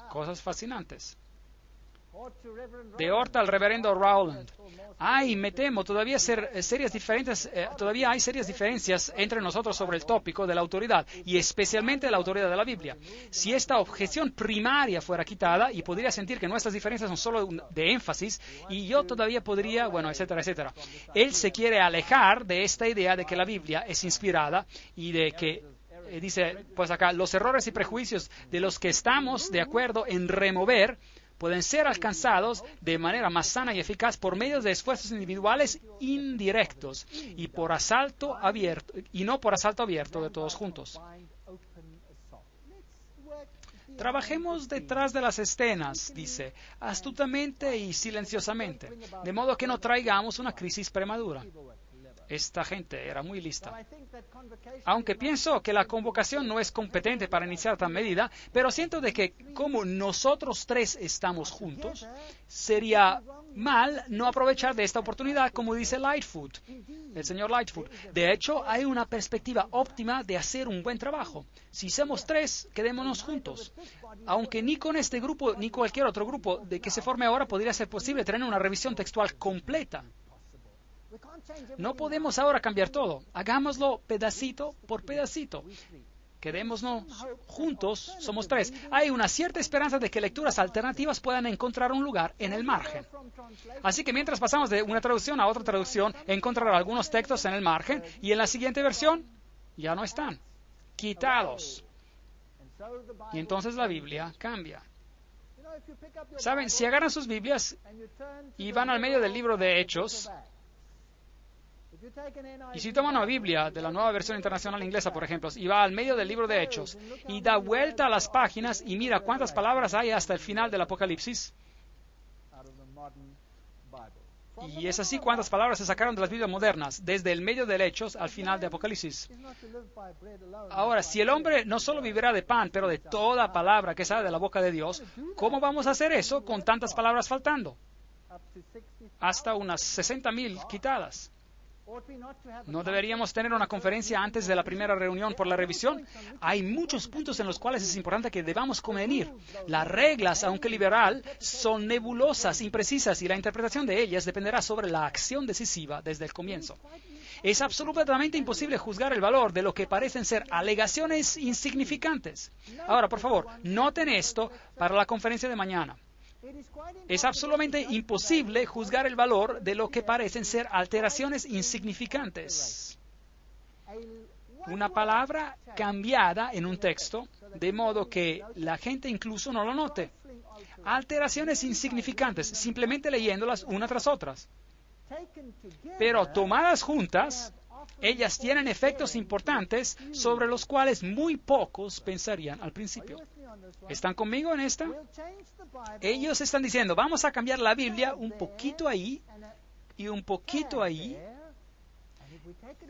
Cosas fascinantes. De Hort al reverendo Rowland. Ay, me temo, todavía hay serias diferencias entre nosotros sobre el tópico de la autoridad, y especialmente la autoridad de la Biblia. Si esta objeción primaria fuera quitada, y podría sentir que nuestras diferencias son solo de énfasis, y yo todavía podría, bueno, etcétera, etcétera. Él se quiere alejar de esta idea de que la Biblia es inspirada y de que dice, pues acá, los errores y prejuicios de los que estamos de acuerdo en remover pueden ser alcanzados de manera más sana y eficaz por medio de esfuerzos individuales indirectos y no por asalto abierto de todos juntos. Trabajemos detrás de las escenas, dice, astutamente y silenciosamente, de modo que no traigamos una crisis prematura. Esta gente era muy lista. Aunque pienso que la convocación no es competente para iniciar tal medida, pero siento de que como nosotros tres estamos juntos, sería mal no aprovechar de esta oportunidad, como dice Lightfoot, el señor Lightfoot. De hecho, hay una perspectiva óptima de hacer un buen trabajo. Si somos 3, quedémonos juntos. Aunque ni con este grupo ni cualquier otro grupo de que se forme ahora podría ser posible tener una revisión textual completa. No podemos ahora cambiar todo. Hagámoslo pedacito por pedacito. Quedémonos juntos, somos 3. Hay una cierta esperanza de que lecturas alternativas puedan encontrar un lugar en el margen. Así que mientras pasamos de una traducción a otra traducción, encontrará algunos textos en el margen y en la siguiente versión ya no están, quitados. Y entonces la Biblia cambia. ¿Saben? Si agarran sus Biblias y van al medio del libro de Hechos, y si toma una Biblia de la Nueva Versión Internacional Inglesa, por ejemplo, y va al medio del libro de Hechos y da vuelta a las páginas y mira cuántas palabras hay hasta el final del Apocalipsis, y es así cuántas palabras se sacaron de las Biblias modernas, desde el medio del Hechos al final de Apocalipsis. Ahora, si el hombre no solo vivirá de pan, pero de toda palabra que sale de la boca de Dios, ¿cómo vamos a hacer eso con tantas palabras faltando? Hasta unas 60,000 quitadas. ¿No deberíamos tener una conferencia antes de la primera reunión por la revisión? Hay muchos puntos en los cuales es importante que debamos convenir. Las reglas, aunque liberal, son nebulosas, imprecisas, y la interpretación de ellas dependerá sobre la acción decisiva desde el comienzo. Es absolutamente imposible juzgar el valor de lo que parecen ser alegaciones insignificantes. Ahora, por favor, noten esto para la conferencia de mañana. Es absolutamente imposible juzgar el valor de lo que parecen ser alteraciones insignificantes. Una palabra cambiada en un texto, de modo que la gente incluso no lo note. Alteraciones insignificantes, simplemente leyéndolas una tras otras. Pero tomadas juntas, ellas tienen efectos importantes sobre los cuales muy pocos pensarían al principio. ¿Están conmigo en esta? Ellos están diciendo, vamos a cambiar la Biblia un poquito ahí y un poquito ahí.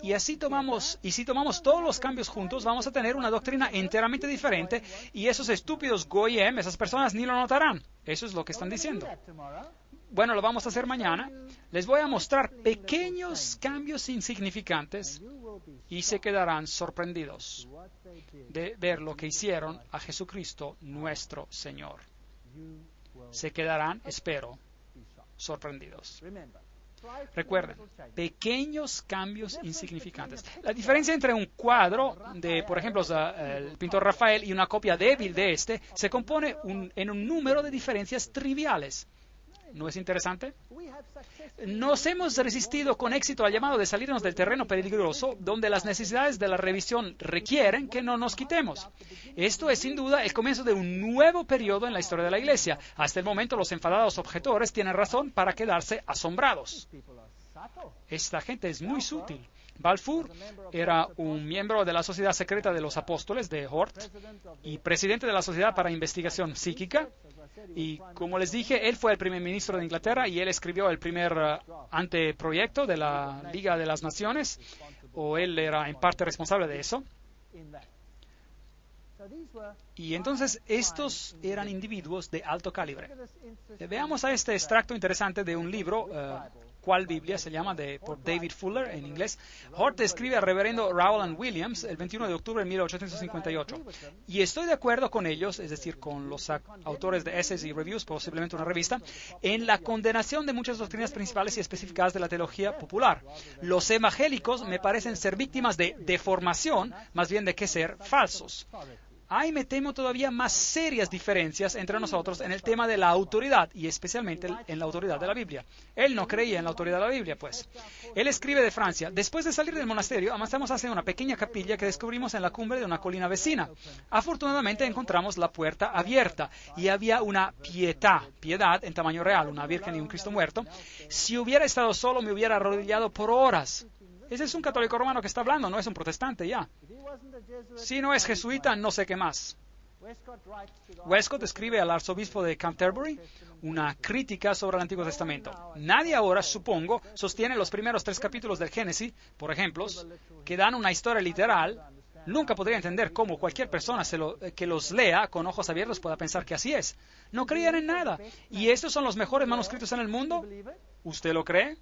Y si tomamos todos los cambios juntos, vamos a tener una doctrina enteramente diferente, y esos estúpidos Goyim, esas personas ni lo notarán. Eso es lo que están diciendo. Bueno, lo vamos a hacer mañana. Les voy a mostrar pequeños cambios insignificantes y se quedarán sorprendidos de ver lo que hicieron a Jesucristo nuestro Señor. Se quedarán, espero, sorprendidos. Recuerden, pequeños cambios insignificantes. La diferencia entre un cuadro de, por ejemplo, el pintor Rafael y una copia débil de este se compone en un número de diferencias triviales. ¿No es interesante? Nos hemos resistido con éxito al llamado de salirnos del terreno peligroso, donde las necesidades de la revisión requieren que no nos quitemos. Esto es sin duda el comienzo de un nuevo periodo en la historia de la Iglesia. Hasta el momento los enfadados objetores tienen razón para quedarse asombrados. Esta gente es muy sutil. Balfour era un miembro de la Sociedad Secreta de los Apóstoles de Hort y presidente de la Sociedad para Investigación Psíquica. Y como les dije, él fue el primer ministro de Inglaterra y él escribió el primer anteproyecto de la Liga de las Naciones, o él era en parte responsable de eso. Y entonces estos eran individuos de alto calibre. Veamos a este extracto interesante de un libro, ¿Cuál Biblia? Se llama, por David Fuller en inglés. Hort escribe al reverendo Rowland Williams el 21 de octubre de 1858. Y estoy de acuerdo con ellos, es decir, con los autores de Essays y Reviews, posiblemente una revista, en la condenación de muchas doctrinas principales y especificadas de la teología popular. Los evangélicos me parecen ser víctimas de deformación, más bien de que ser falsos. Hay, me temo, todavía más serias diferencias entre nosotros en el tema de la autoridad, y especialmente en la autoridad de la Biblia. Él no creía en la autoridad de la Biblia, pues. Él escribe de Francia: después de salir del monasterio, avanzamos hacia una pequeña capilla que descubrimos en la cumbre de una colina vecina. Afortunadamente encontramos la puerta abierta, y había una piedad en tamaño real, una virgen y un Cristo muerto. Si hubiera estado solo, me hubiera arrodillado por horas. Ese es un católico romano que está hablando, no es un protestante ya. Si no es jesuita, no sé qué más. Westcott escribe al arzobispo de Canterbury una crítica sobre el Antiguo Testamento. Nadie ahora, supongo, sostiene los primeros 3 capítulos del Génesis, por ejemplo, que dan una historia literal, Nunca podría entender cómo cualquier persona que los lea con ojos abiertos pueda pensar que así es. No creían en nada. ¿Y estos son los mejores manuscritos en el mundo? ¿Usted lo cree?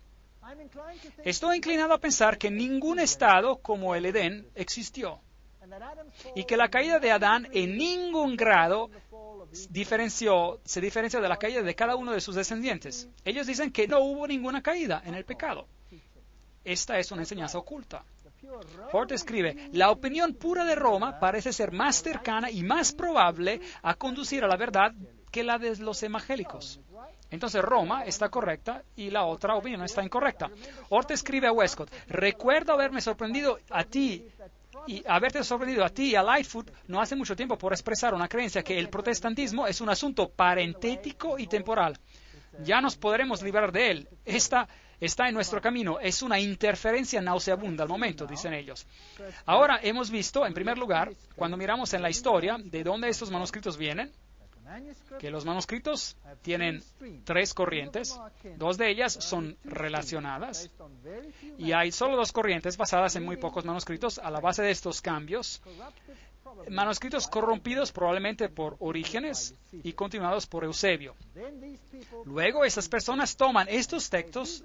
Estoy inclinado a pensar que ningún estado como el Edén existió y que la caída de Adán en ningún grado se diferencia de la caída de cada uno de sus descendientes. Ellos dicen que no hubo ninguna caída en el pecado. Esta es una enseñanza oculta. Hort escribe, la opinión pura de Roma parece ser más cercana y más probable a conducir a la verdad que la de los evangélicos. Entonces Roma está correcta y la otra opinión está incorrecta. Hort escribe a Westcott, recuerdo haberte sorprendido a ti y a Lightfoot no hace mucho tiempo por expresar una creencia que el protestantismo es un asunto parentético y temporal. Ya nos podremos librar de él. Está en nuestro camino. Es una interferencia nauseabunda al momento, dicen ellos. Ahora hemos visto, en primer lugar, cuando miramos en la historia de dónde estos manuscritos vienen, que los manuscritos tienen 3 corrientes, 2 de ellas son relacionadas, y hay solo 2 corrientes basadas en muy pocos manuscritos. A la base de estos cambios, manuscritos corrompidos probablemente por Orígenes y continuados por Eusebio. Luego estas personas toman estos textos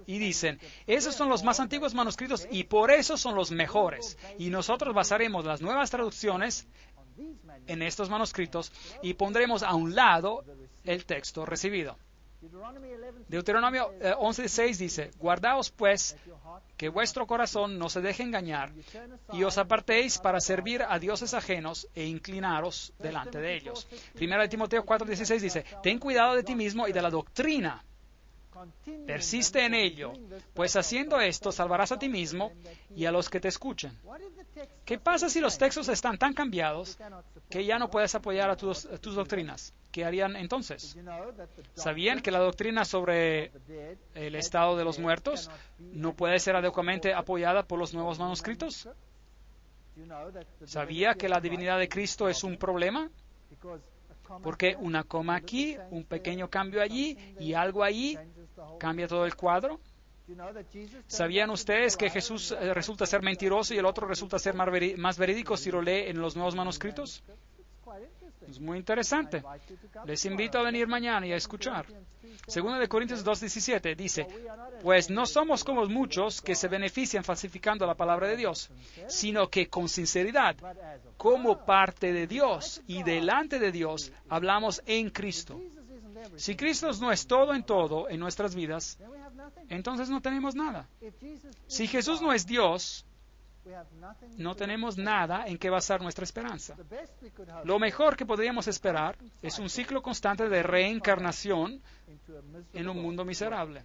y dicen, esos son los más antiguos manuscritos y por eso son los mejores. Y nosotros basaremos las nuevas traducciones en estos manuscritos y pondremos a un lado el texto recibido. Deuteronomio 11:6 dice, guardaos pues que vuestro corazón no se deje engañar y os apartéis para servir a dioses ajenos e inclinaros delante de ellos. Primera de Timoteo 4:16 dice, ten cuidado de ti mismo y de la doctrina. Persiste en ello, pues haciendo esto salvarás a ti mismo y a los que te escuchen. ¿Qué pasa si los textos están tan cambiados que ya no puedes apoyar a tus doctrinas? ¿Qué harían entonces? ¿Sabían que la doctrina sobre el estado de los muertos no puede ser adecuadamente apoyada por los nuevos manuscritos? ¿Sabía que la divinidad de Cristo es un problema? Porque una coma aquí, un pequeño cambio allí y algo allí cambia todo el cuadro. ¿Sabían ustedes que Jesús resulta ser mentiroso y el otro resulta ser más verídico si lo lee en los nuevos manuscritos? Es muy interesante. Les invito a venir mañana y a escuchar. Segunda de Corintios 2:17 dice, pues no somos como muchos que se benefician falsificando la palabra de Dios, sino que con sinceridad, como parte de Dios y delante de Dios, hablamos en Cristo. Si Cristo no es todo en nuestras vidas, entonces no tenemos nada. Si Jesús no es Dios, no tenemos nada en que basar nuestra esperanza. Lo mejor que podríamos esperar es un ciclo constante de reencarnación en un mundo miserable.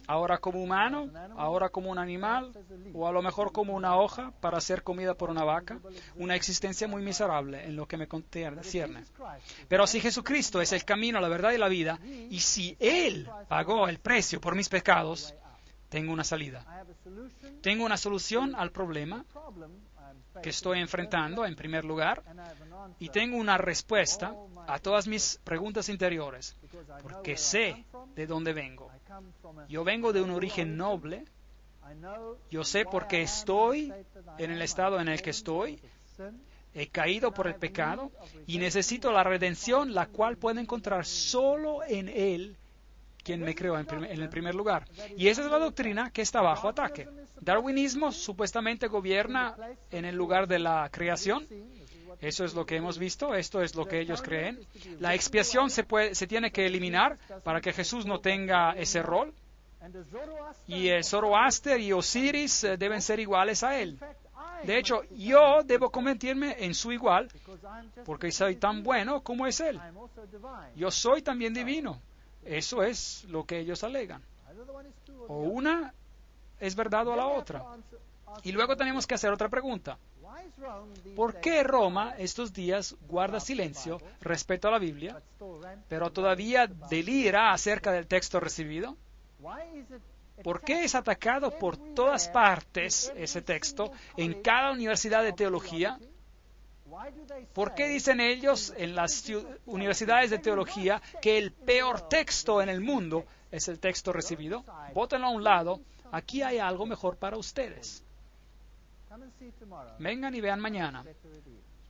Ahora como humano, ahora como un animal, o a lo mejor como una hoja para ser comida por una vaca, una existencia muy miserable en lo que me concierne. Pero si Jesucristo es el camino, la verdad y la vida, y si Él pagó el precio por mis pecados, tengo una salida. Tengo una solución al problema que estoy enfrentando, en primer lugar, y tengo una respuesta a todas mis preguntas interiores, porque sé de dónde vengo. Yo vengo de un origen noble. Yo sé por qué estoy en el estado en el que estoy. He caído por el pecado y necesito la redención, la cual puedo encontrar solo en Él, quien me creó en el primer lugar. Y esa es la doctrina que está bajo ataque. Darwinismo supuestamente gobierna en el lugar de la creación. Eso es lo que hemos visto, esto es lo que ellos creen. La expiación se tiene que eliminar para que Jesús no tenga ese rol. Y Zoroaster y Osiris deben ser iguales a él. De hecho, yo debo convertirme en su igual porque soy tan bueno como es él. Yo soy también divino. Eso es lo que ellos alegan. O una es verdad o la otra. Y luego tenemos que hacer otra pregunta. ¿Por qué Roma estos días guarda silencio respecto a la Biblia, pero todavía delira acerca del texto recibido? ¿Por qué es atacado por todas partes ese texto en cada universidad de teología? ¿Por qué dicen ellos en las universidades de teología que el peor texto en el mundo es el texto recibido? Bótenlo a un lado. Aquí hay algo mejor para ustedes. Vengan y vean mañana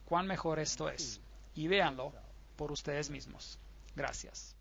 cuán mejor esto es, y véanlo por ustedes mismos. Gracias.